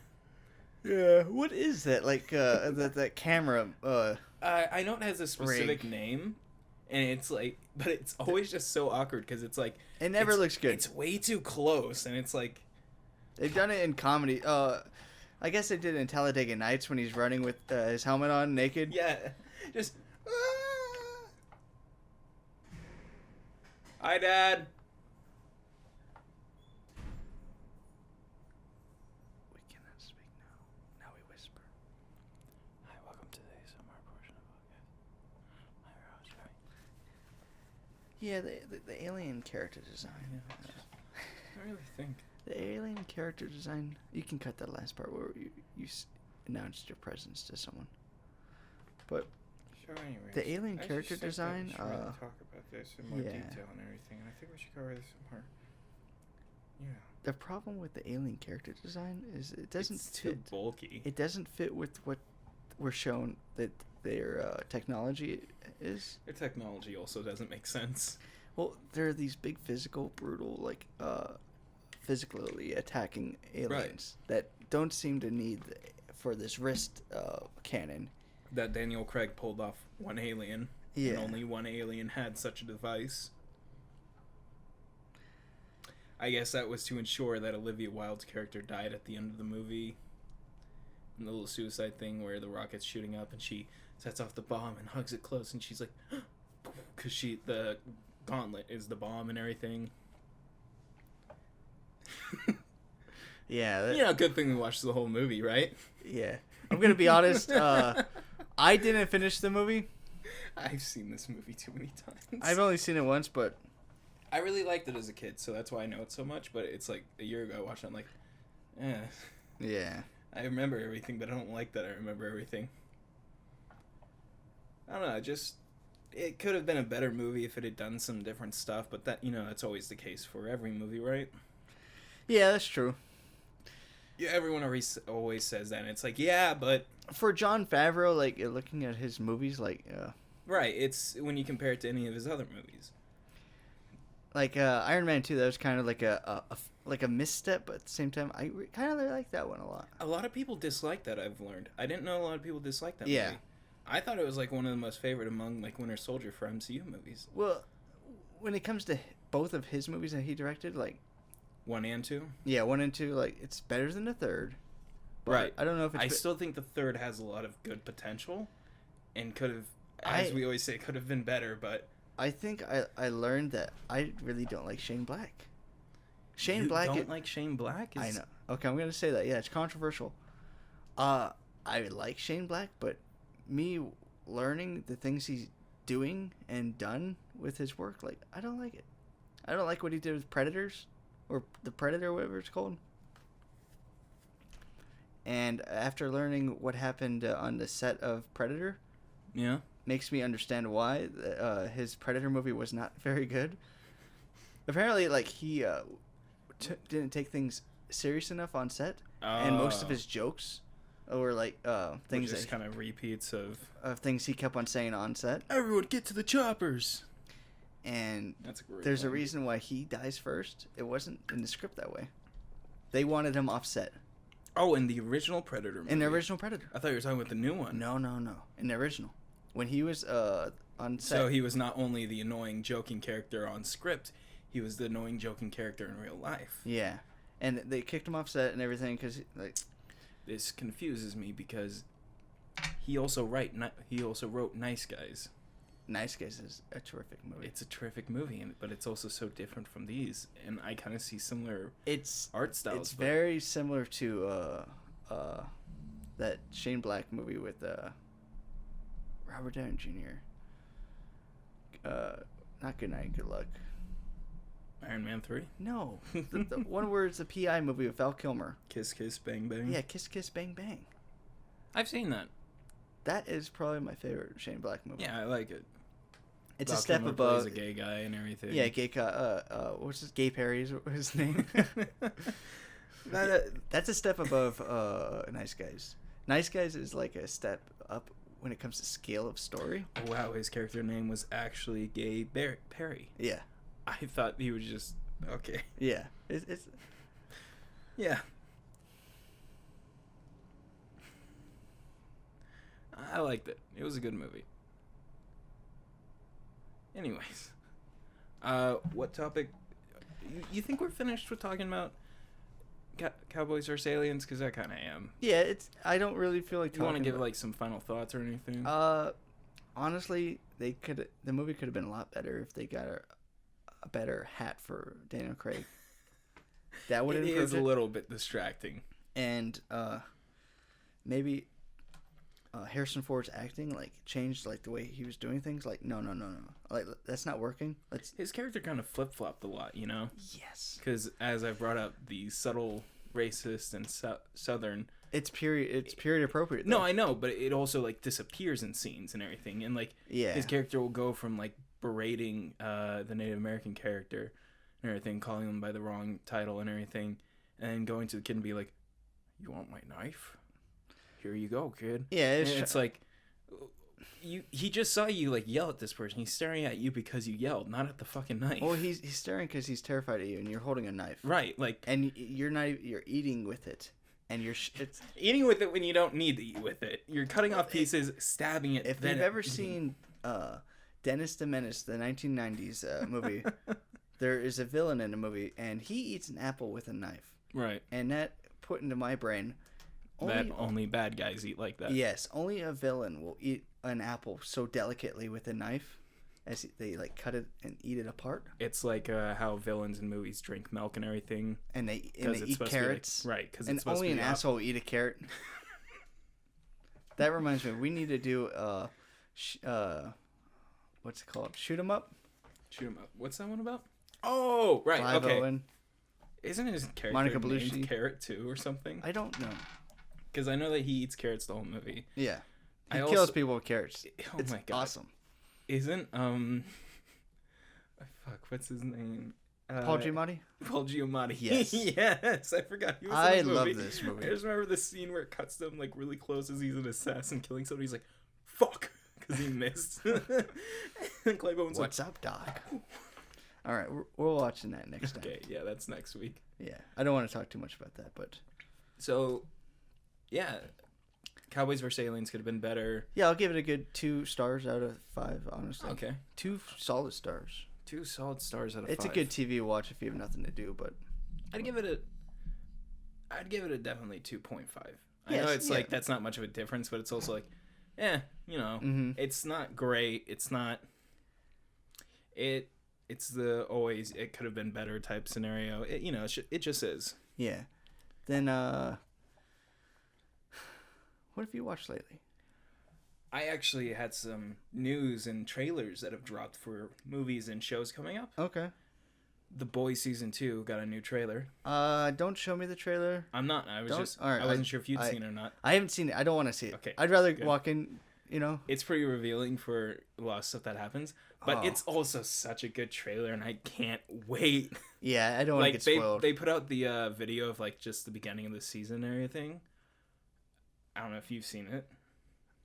[SPEAKER 2] Yeah. What is that? Like that camera?
[SPEAKER 1] I know it has a specific name, and it's like, but it's always just so awkward because it's like
[SPEAKER 2] it never looks good.
[SPEAKER 1] It's way too close, and it's like
[SPEAKER 2] they've done it in comedy. I guess they did it in Talladega Nights when he's running with his helmet on, naked.
[SPEAKER 1] Yeah, just. Hi, Dad.
[SPEAKER 2] We cannot speak now. Now we whisper.
[SPEAKER 1] Hi, welcome to the ASMR portion of podcast. Hi, Ross.
[SPEAKER 2] Yeah, the alien character design.
[SPEAKER 1] I really think
[SPEAKER 2] the alien character design. You can cut that last part where you announced your presence to someone. But
[SPEAKER 1] sure, anyways,
[SPEAKER 2] the alien character design.
[SPEAKER 1] We should really talk about this in more detail and everything, and I think we should cover this more. Yeah.
[SPEAKER 2] The problem with the alien character design is it doesn't
[SPEAKER 1] It's too bulky.
[SPEAKER 2] It doesn't fit with what we're shown that their technology is.
[SPEAKER 1] Their technology also doesn't make sense.
[SPEAKER 2] Well, there are these big physical, brutal, like physically attacking aliens that don't seem to need for this wrist cannon.
[SPEAKER 1] That Daniel Craig pulled off one alien.
[SPEAKER 2] Yeah.
[SPEAKER 1] And only one alien had such a device. I guess that was to ensure that Olivia Wilde's character died at the end of the movie. And the little suicide thing where the rocket's shooting up and she sets off the bomb and hugs it close and she's like, because the gauntlet is the bomb and everything.
[SPEAKER 2] Yeah.
[SPEAKER 1] Good thing we watched the whole movie, right?
[SPEAKER 2] Yeah. I'm going to be honest. I didn't finish the movie.
[SPEAKER 1] I've seen this movie too many times.
[SPEAKER 2] I've only seen it once, but
[SPEAKER 1] I really liked it as a kid, so that's why I know it so much. But it's like a year ago I watched it, I'm like,
[SPEAKER 2] yeah.
[SPEAKER 1] I remember everything, but I don't like that I remember everything. I don't know, it could have been a better movie if it had done some different stuff, but that's always the case for every movie, right?
[SPEAKER 2] Yeah, that's true.
[SPEAKER 1] Yeah, everyone always says that, and it's like, yeah, but
[SPEAKER 2] for Jon Favreau, like looking at his movies, like
[SPEAKER 1] right, it's when you compare it to any of his other movies.
[SPEAKER 2] Like Iron Man 2, that was kind of like a misstep, but at the same time, I kind of like that one a lot.
[SPEAKER 1] A lot of people dislike that, I've learned. I didn't know a lot of people dislike that
[SPEAKER 2] yeah.
[SPEAKER 1] movie. I thought it was like one of the most favorite among like Winter Soldier for MCU movies.
[SPEAKER 2] Well, when it comes to both of his movies that he directed, like
[SPEAKER 1] 1 and 2?
[SPEAKER 2] Yeah, 1 and 2, like it's better than the third.
[SPEAKER 1] Right.
[SPEAKER 2] I don't know if it's...
[SPEAKER 1] I still think the third has a lot of good potential and could have, as we always say, could have been better, but...
[SPEAKER 2] I think I learned that I really don't like Shane Black.
[SPEAKER 1] Shane Black... like Shane Black?
[SPEAKER 2] I know. Okay, I'm going to say that. Yeah, it's controversial. I like Shane Black, but me learning the things he's doing and done with his work, like, I don't like it. I don't like what he did with Predators, or The Predator, whatever it's called. And after learning what happened on the set of Predator,
[SPEAKER 1] yeah,
[SPEAKER 2] makes me understand why his Predator movie was not very good. Apparently, like, he didn't take things serious enough on set, and most of his jokes were like things
[SPEAKER 1] that kind of repeats of
[SPEAKER 2] things he kept on saying on set.
[SPEAKER 1] Everyone get to the choppers.
[SPEAKER 2] And
[SPEAKER 1] that's a great
[SPEAKER 2] there's a reason why he dies first. It wasn't in the script that way. They wanted him off set.
[SPEAKER 1] Oh, in the original Predator movie.
[SPEAKER 2] In the original Predator.
[SPEAKER 1] I thought you were talking about the new one.
[SPEAKER 2] No. In the original. when he was on set.
[SPEAKER 1] So he was not only the annoying joking character on script, he was the annoying joking character in real life.
[SPEAKER 2] Yeah, and they kicked him off set and everything because like.
[SPEAKER 1] This confuses me because he also wrote Nice Guys.
[SPEAKER 2] Nice Guys is a terrific movie.
[SPEAKER 1] It's a terrific movie, but it's also so different from these, and I kind of see similar art styles.
[SPEAKER 2] It's very similar to that Shane Black movie with Robert Downey Jr. Not Good Night, Good Luck.
[SPEAKER 1] Iron Man 3?
[SPEAKER 2] No, the one where it's a PI movie with Val Kilmer.
[SPEAKER 1] Kiss Kiss Bang Bang?
[SPEAKER 2] Yeah, Kiss Kiss Bang Bang.
[SPEAKER 1] I've seen that.
[SPEAKER 2] That is probably my favorite Shane Black movie.
[SPEAKER 1] Yeah, I like it.
[SPEAKER 2] It's
[SPEAKER 1] Val
[SPEAKER 2] a step
[SPEAKER 1] Kilmer
[SPEAKER 2] above.
[SPEAKER 1] plays a gay guy and everything.
[SPEAKER 2] Yeah, gay guy. What's his Gay Perry's his name? That's a step above Nice Guys. Nice Guys is like a step up when it comes to scale of story.
[SPEAKER 1] Oh, wow, his character name was actually Gay Perry.
[SPEAKER 2] Yeah.
[SPEAKER 1] I thought he was just okay.
[SPEAKER 2] Yeah, it's
[SPEAKER 1] yeah. I liked it. It was a good movie. Anyways, what topic? You think we're finished with talking about Cowboys vs Aliens? Because I kind of am.
[SPEAKER 2] Yeah, it's. I don't really feel like.
[SPEAKER 1] Do you want to give like some final thoughts or anything?
[SPEAKER 2] Honestly, the movie could have been a lot better if they got a better hat for Daniel Craig. That would have improved
[SPEAKER 1] it. It is a little bit distracting.
[SPEAKER 2] And maybe Harrison Ford's acting like changed like the way he was doing things. Like no, like that's not working.
[SPEAKER 1] His character kind of flip flopped a lot, you know.
[SPEAKER 2] Yes.
[SPEAKER 1] Because as I brought up, the subtle racist and southern.
[SPEAKER 2] It's period appropriate.
[SPEAKER 1] Though. No, I know, but it also like disappears in scenes and everything, and like his character will go from like berating the Native American character and everything, calling him by the wrong title and everything, and then going to the kid and be like, "You want my knife? Here you go, kid."
[SPEAKER 2] Yeah,
[SPEAKER 1] it's like he just saw you like yell at this person. He's staring at you because you yelled, not at the fucking knife.
[SPEAKER 2] Well, he's staring because he's terrified of you, and you're holding a knife.
[SPEAKER 1] Right, like,
[SPEAKER 2] and you're eating with it, and it's
[SPEAKER 1] eating with it when you don't need to eat with it. You're cutting off pieces, stabbing it.
[SPEAKER 2] If you've ever seen Dennis the Menace, the 1990s movie, there is a villain in the movie, and he eats an apple with a knife.
[SPEAKER 1] Right.
[SPEAKER 2] And that put into my brain.
[SPEAKER 1] Only bad guys eat like that.
[SPEAKER 2] Yes, only a villain will eat an apple so delicately with a knife, as they like cut it and eat it apart.
[SPEAKER 1] It's like how villains in movies drink milk and everything,
[SPEAKER 2] and they eat carrots.
[SPEAKER 1] Right, because
[SPEAKER 2] and only an asshole will eat a carrot. That reminds me, we need to do what's it called? Shoot 'em up.
[SPEAKER 1] Shoot 'em up. What's that one about? Oh, right.
[SPEAKER 2] Clive
[SPEAKER 1] okay.
[SPEAKER 2] Owen.
[SPEAKER 1] Isn't his character
[SPEAKER 2] Monica
[SPEAKER 1] named
[SPEAKER 2] Bellucci.
[SPEAKER 1] Carrot too or something?
[SPEAKER 2] I don't know.
[SPEAKER 1] Because I know that he eats carrots the whole movie.
[SPEAKER 2] Yeah. He kills people with carrots.
[SPEAKER 1] Oh
[SPEAKER 2] it's
[SPEAKER 1] my god.
[SPEAKER 2] Awesome.
[SPEAKER 1] Isn't what's his name?
[SPEAKER 2] Paul Giamatti?
[SPEAKER 1] Paul Giamatti.
[SPEAKER 2] Yes.
[SPEAKER 1] Yes, I forgot he was in
[SPEAKER 2] I
[SPEAKER 1] this movie.
[SPEAKER 2] love this movie.
[SPEAKER 1] I just remember the scene where it cuts to him like really close as he's an assassin killing somebody. He's like, "Fuck," because he missed. And Clive Owen's
[SPEAKER 2] What's up, Doc? All right, we're watching that next time.
[SPEAKER 1] Okay, yeah, that's next week.
[SPEAKER 2] Yeah, I don't want to talk too much about that, but
[SPEAKER 1] so, yeah, Cowboys vs Aliens could have been better.
[SPEAKER 2] Yeah, I'll give it a good 2 stars out of 5. Honestly,
[SPEAKER 1] okay,
[SPEAKER 2] 2 solid stars.
[SPEAKER 1] 2 solid stars out of 5.
[SPEAKER 2] It's a good TV watch if you have nothing to do, but
[SPEAKER 1] I'd give it a definitely 2.5. I know it's like that's not much of a difference, but it's also like, you know, it's not great. It's not. It's the always it could have been better type scenario. It just is.
[SPEAKER 2] Yeah. Then what have you watched lately?
[SPEAKER 1] I actually had some news and trailers that have dropped for movies and shows coming up.
[SPEAKER 2] Okay.
[SPEAKER 1] The Boys season 2 got a new trailer.
[SPEAKER 2] Don't show me the trailer.
[SPEAKER 1] I'm not. I wasn't sure if you'd seen it or not.
[SPEAKER 2] I haven't seen it. I don't want to see it.
[SPEAKER 1] Okay.
[SPEAKER 2] I'd rather walk in.
[SPEAKER 1] It's pretty revealing for a lot of stuff that happens, but it's also such a good trailer, and I can't wait.
[SPEAKER 2] Yeah, I don't want to get spoiled.
[SPEAKER 1] They put out the video of like just the beginning of the season and everything. I don't know if you've seen it.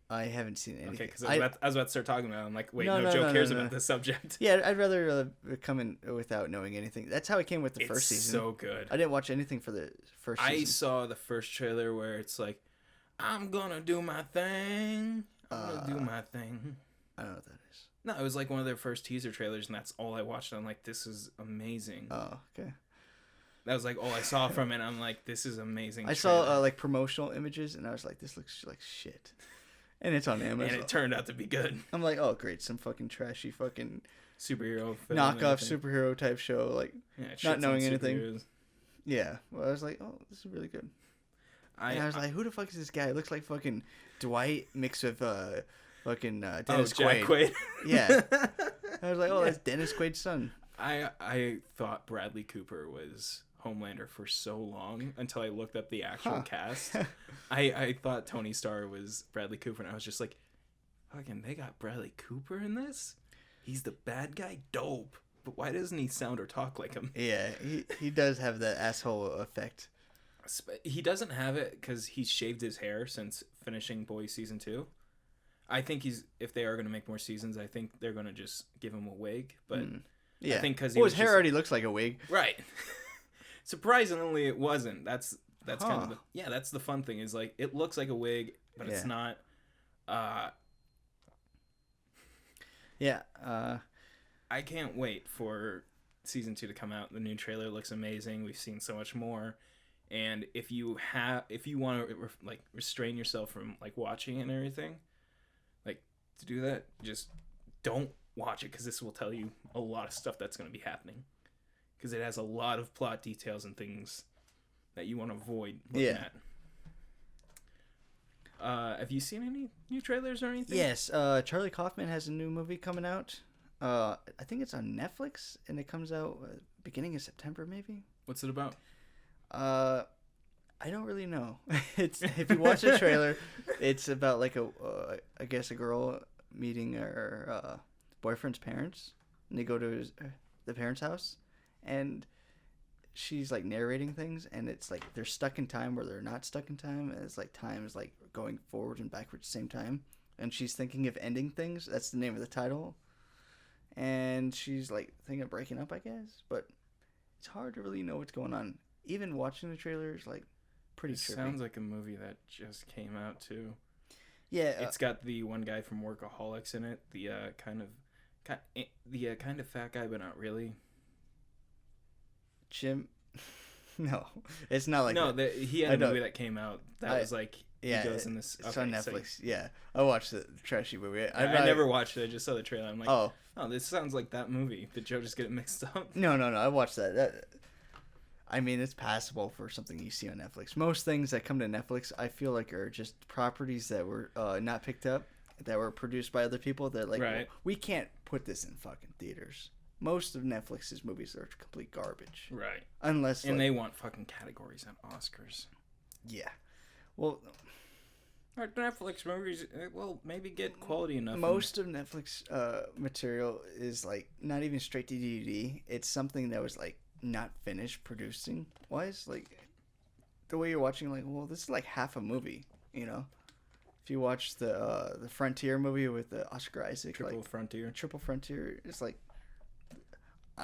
[SPEAKER 2] I haven't seen anything.
[SPEAKER 1] Okay, because I was about to start talking about it. I'm like, wait,
[SPEAKER 2] no,
[SPEAKER 1] Joe cares about this subject.
[SPEAKER 2] Yeah, I'd rather come in without knowing anything. That's how I came with the first season.
[SPEAKER 1] It's so good.
[SPEAKER 2] I didn't watch anything for the first season.
[SPEAKER 1] I saw the first trailer where it's like, I'm gonna do my thing. I'm gonna do my thing.
[SPEAKER 2] I don't know what that is.
[SPEAKER 1] No, it was like one of their first teaser trailers, and that's all I watched. I'm like, this is amazing.
[SPEAKER 2] Oh, okay.
[SPEAKER 1] That was like all I saw from it. I'm like, this is amazing.
[SPEAKER 2] I saw like promotional images, and I was like, this looks like shit. And it's on Amazon.
[SPEAKER 1] And it turned out to be good.
[SPEAKER 2] I'm like, oh great, some fucking trashy fucking
[SPEAKER 1] Superhero film
[SPEAKER 2] knockoff superhero type show, like not knowing anything.
[SPEAKER 1] Superheroes.
[SPEAKER 2] Yeah, well, I was like, oh, this is really good. And I was like, who the fuck is this guy? It looks like fucking Dwight mixed with fucking Dennis
[SPEAKER 1] Jack
[SPEAKER 2] Quaid.
[SPEAKER 1] Quaid.
[SPEAKER 2] Yeah. I was like, oh, that's Dennis Quaid's son.
[SPEAKER 1] I thought Bradley Cooper was Homelander for so long until I looked up the actual cast. I thought Tony Starr was Bradley Cooper, and I was just like, fucking, they got Bradley Cooper in this? He's the bad guy? Dope. But why doesn't he sound or talk like him?
[SPEAKER 2] Yeah, he does have that asshole effect.
[SPEAKER 1] He doesn't have it because he's shaved his hair since finishing Boys Season 2. I think if they are going to make more seasons, I think they're going to just give him a wig. But
[SPEAKER 2] yeah,
[SPEAKER 1] I think because
[SPEAKER 2] his hair already looks like a wig.
[SPEAKER 1] Right. Surprisingly, it wasn't. That's kind of that's the fun thing is like it looks like a wig, but it's not. I can't wait for season 2 to come out. The new trailer looks amazing. We've seen so much more, and if you want to like restrain yourself from like watching it and everything, like to do that, just don't watch it because this will tell you a lot of stuff that's going to be happening. Because it has a lot of plot details and things that you want to avoid looking at. Have you seen any new trailers or anything?
[SPEAKER 2] Yes. Charlie Kaufman has a new movie coming out. I think it's on Netflix, and it comes out beginning of September, maybe.
[SPEAKER 1] What's it about?
[SPEAKER 2] I don't really know. It's if you watch the trailer, it's about like I guess a girl meeting her boyfriend's parents, and they go to the parents' house. And she's like narrating things, and it's like they're stuck in time or they're not stuck in time, and it's like time is like going forward and backwards at the same time. And she's thinking of ending things. That's the name of the title. And she's like thinking of breaking up, I guess. But it's hard to really know what's going on. Even watching the trailer is like pretty trippy.
[SPEAKER 1] Sounds like a movie that just came out too.
[SPEAKER 2] Yeah,
[SPEAKER 1] it's got the one guy from Workaholics in it. The kind of fat guy, but not really.
[SPEAKER 2] Jim, no, it's not like that.
[SPEAKER 1] He had a movie that came out that was like he goes in this.
[SPEAKER 2] It's on Netflix. Yeah, I watched the trashy movie.
[SPEAKER 1] I never watched it. I just saw the trailer. I'm like, oh, this sounds like that movie. Did Joe just get it mixed up?
[SPEAKER 2] No. I watched that. I mean, it's passable for something you see on Netflix. Most things that come to Netflix, I feel like, are just properties that were not picked up, that were produced by other people. That like, well, we can't put this in fucking theaters. Most of Netflix's movies are complete garbage.
[SPEAKER 1] Right.
[SPEAKER 2] Unless...
[SPEAKER 1] And they want fucking categories on Oscars.
[SPEAKER 2] Yeah. Well...
[SPEAKER 1] Our Netflix movies, well, maybe get quality enough.
[SPEAKER 2] Most of Netflix material is, like, not even straight to DVD. It's something that was, like, not finished producing. Wise. Like, the way you're watching, like, well, this is, like, half a movie, you know? If you watch the Frontier movie with Oscar Isaac...
[SPEAKER 1] Triple
[SPEAKER 2] Frontier, it's, like...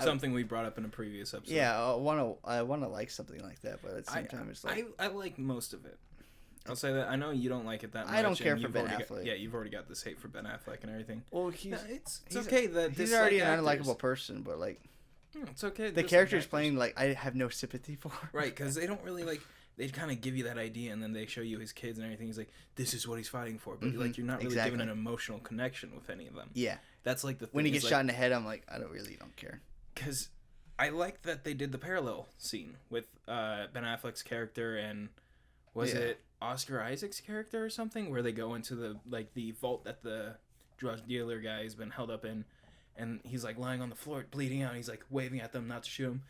[SPEAKER 1] Something we brought up in a previous episode.
[SPEAKER 2] Yeah, I want to like something like that, but at the same time, it's like
[SPEAKER 1] I like most of it. I'll say that. I know you don't like it that much.
[SPEAKER 2] I don't care for Ben Affleck.
[SPEAKER 1] You've already got this hate for Ben Affleck and everything.
[SPEAKER 2] Well,
[SPEAKER 1] it's okay that
[SPEAKER 2] he's already an unlikable person, but like,
[SPEAKER 1] it's okay.
[SPEAKER 2] The character he's playing, like, I have no sympathy for.
[SPEAKER 1] Right, because they don't really like. They kind of give you that idea, and then they show you his kids and everything. He's like, "This is what he's fighting for," but like, you're not really given an emotional connection with any of them.
[SPEAKER 2] Yeah,
[SPEAKER 1] that's like the thing.
[SPEAKER 2] When he gets shot in the head, I'm like, I don't care.
[SPEAKER 1] Because I like that they did the parallel scene with Ben Affleck's character and was it Oscar Isaac's character or something, where they go into the vault that the drug dealer guy has been held up in, and he's like lying on the floor bleeding out. And he's like waving at them not to shoot him.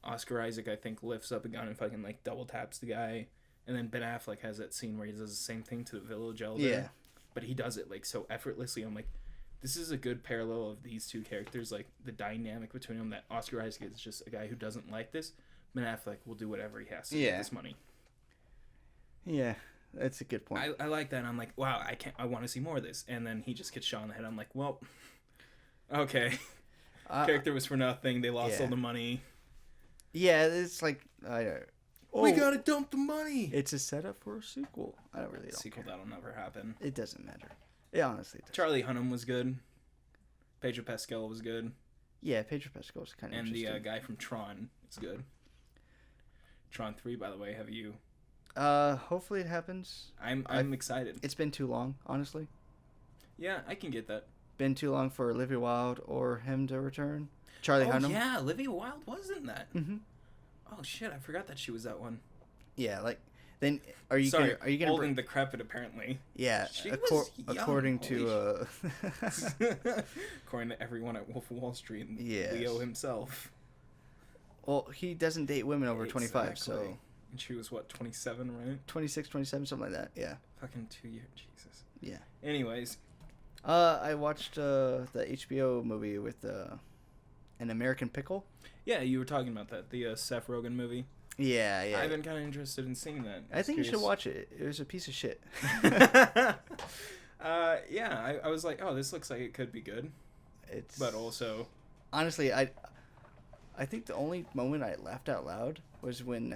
[SPEAKER 1] Oscar Isaac, I think, lifts up a gun and fucking like double taps the guy, and then Ben Affleck has that scene where he does the same thing to the village elder.
[SPEAKER 2] Yeah, but
[SPEAKER 1] he does it like so effortlessly. I'm like, this is a good parallel of these two characters, like the dynamic between them. That Oscar Isaac is just a guy who doesn't like this. Ben Affleck will do whatever he has to get this money.
[SPEAKER 2] Yeah, that's a good point.
[SPEAKER 1] I like that. And I'm like, wow, I want to see more of this. And then he just gets shot in the head. I'm like, well, okay. Character was for nothing. They lost all the money.
[SPEAKER 2] Yeah, it's like
[SPEAKER 1] we gotta dump the money.
[SPEAKER 2] It's a setup for a sequel. I don't really
[SPEAKER 1] sequel that'll never happen.
[SPEAKER 2] It doesn't matter. It honestly does.
[SPEAKER 1] Charlie Hunnam was good. Pedro Pascal was good.
[SPEAKER 2] Yeah, Pedro Pascal was kind of interesting.
[SPEAKER 1] And the guy from Tron is good. Tron 3, by the way, have you...
[SPEAKER 2] Hopefully it happens.
[SPEAKER 1] I'm excited.
[SPEAKER 2] It's been too long, honestly.
[SPEAKER 1] Yeah, I can get that.
[SPEAKER 2] Been too long for Olivia Wilde or him to return. Charlie Hunnam.
[SPEAKER 1] Yeah, Olivia Wilde was in that.
[SPEAKER 2] Mm-hmm.
[SPEAKER 1] Oh shit, I forgot that she was that one.
[SPEAKER 2] Yeah, like then are you
[SPEAKER 1] gonna
[SPEAKER 2] holding
[SPEAKER 1] decrepit apparently?
[SPEAKER 2] Yeah,
[SPEAKER 1] she was young.
[SPEAKER 2] according to
[SPEAKER 1] according to everyone at Wolf of Wall Street and
[SPEAKER 2] yes.
[SPEAKER 1] Leo himself.
[SPEAKER 2] Well, he doesn't date women over 25, so
[SPEAKER 1] and she was what, 27, right?
[SPEAKER 2] 26, 27, something like that. Yeah.
[SPEAKER 1] Fucking 2 years, Jesus.
[SPEAKER 2] Yeah.
[SPEAKER 1] Anyways,
[SPEAKER 2] I watched the HBO movie with An American Pickle.
[SPEAKER 1] Yeah, you were talking about that, the Seth Rogen movie.
[SPEAKER 2] Yeah.
[SPEAKER 1] I've been kind of interested in seeing that.
[SPEAKER 2] I think you should watch it. It was a piece of shit.
[SPEAKER 1] Yeah, I was like, oh, this looks like it could be good. But also,
[SPEAKER 2] honestly, I think the only moment I laughed out loud was when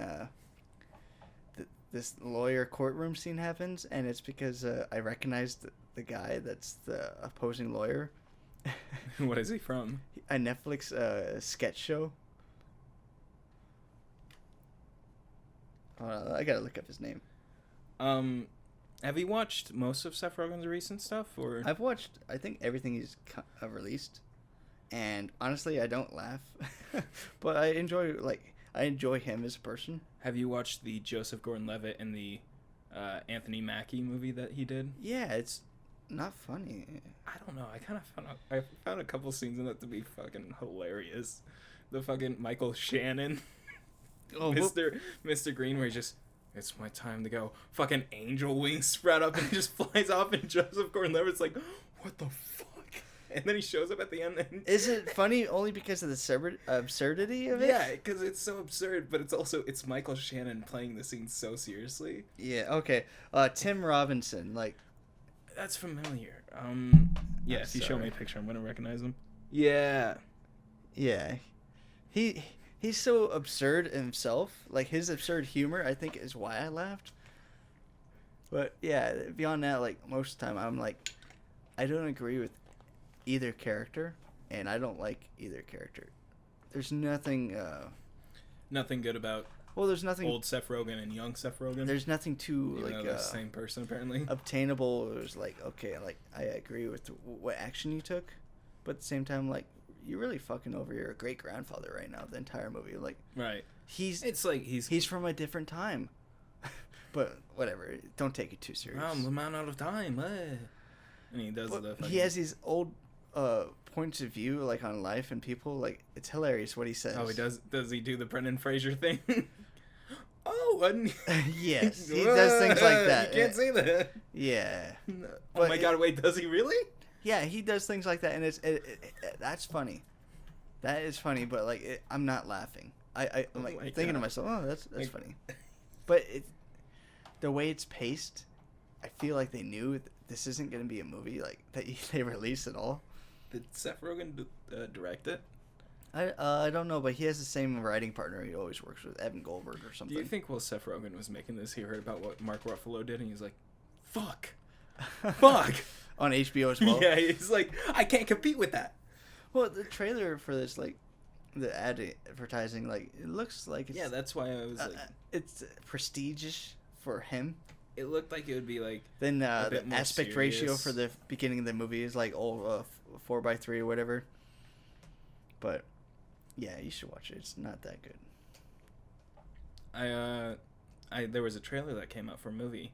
[SPEAKER 2] this lawyer courtroom scene happens, and it's because I recognized the guy that's the opposing lawyer.
[SPEAKER 1] What is he from?
[SPEAKER 2] A Netflix sketch show. I gotta look up his name.
[SPEAKER 1] Have you watched most of Seth Rogen's recent stuff, or?
[SPEAKER 2] I've watched, I think, everything he's released, and honestly, I don't laugh, but I enjoy him as a person.
[SPEAKER 1] Have you watched the Joseph Gordon-Levitt and the Anthony Mackie movie that he did?
[SPEAKER 2] Yeah, it's not funny.
[SPEAKER 1] I don't know. I found a couple scenes in it to be fucking hilarious. The fucking Michael Shannon, Mr. Green, where he just, it's my time to go. Fucking angel wings spread up and he just flies off, and Joseph Gordon-Levitt's like, what the fuck? And then he shows up at the end. And
[SPEAKER 2] is it funny only because of the absurdity of it?
[SPEAKER 1] Yeah, because it's so absurd, but it's Michael Shannon playing the scene so seriously.
[SPEAKER 2] Yeah. Okay. Tim Robinson, like.
[SPEAKER 1] That's familiar. Yeah. If you show me a picture, I'm gonna recognize him. Yeah.
[SPEAKER 2] Yeah. He's so absurd himself. Like, his absurd humor, I think, is why I laughed. But yeah, beyond that, like, most of the time, I'm like, I don't agree with either character, and I don't like either character. There's nothing
[SPEAKER 1] nothing good about
[SPEAKER 2] there's nothing
[SPEAKER 1] old Seth Rogen and young Seth Rogen.
[SPEAKER 2] There's nothing too
[SPEAKER 1] even the same person apparently
[SPEAKER 2] obtainable. It was like, okay, like, I agree with what action you took, but at the same time, like, you're really fucking over your great grandfather right now, the entire movie. Like,
[SPEAKER 1] right,
[SPEAKER 2] he's from a different time. But whatever, don't take it too serious.
[SPEAKER 1] I'm the man out of time. And he does
[SPEAKER 2] he has these old points of view, like, on life and people. Like, it's hilarious what he says.
[SPEAKER 1] Oh, he does he do the Brendan Fraser thing?
[SPEAKER 2] Yes, he does things like that.
[SPEAKER 1] You can't say that.
[SPEAKER 2] Yeah.
[SPEAKER 1] Oh my god, wait, does he really?
[SPEAKER 2] Yeah, he does things like that, and that's funny. That is funny, but, like, I'm not laughing. I'm like thinking to myself, oh, that's funny. But the way it's paced, I feel like they knew this isn't going to be a movie like that they release at all.
[SPEAKER 1] Did Seth Rogen direct it?
[SPEAKER 2] I don't know, but he has the same writing partner he always works with, Evan Goldberg or something.
[SPEAKER 1] Do you think while Seth Rogen was making this, he heard about what Mark Ruffalo did, and he's like, fuck.
[SPEAKER 2] On HBO as well?
[SPEAKER 1] Yeah, he's like, I can't compete with that.
[SPEAKER 2] Well, the trailer for this, like, the advertising, like, it looks like it's...
[SPEAKER 1] Yeah, that's why I was like...
[SPEAKER 2] it's prestigious for him.
[SPEAKER 1] It looked like it would be, like,
[SPEAKER 2] then the aspect
[SPEAKER 1] serious
[SPEAKER 2] ratio for the beginning of the movie is, like, 4:3 or whatever. But... yeah, you should watch it. It's not that good.
[SPEAKER 1] There was a trailer that came out for a movie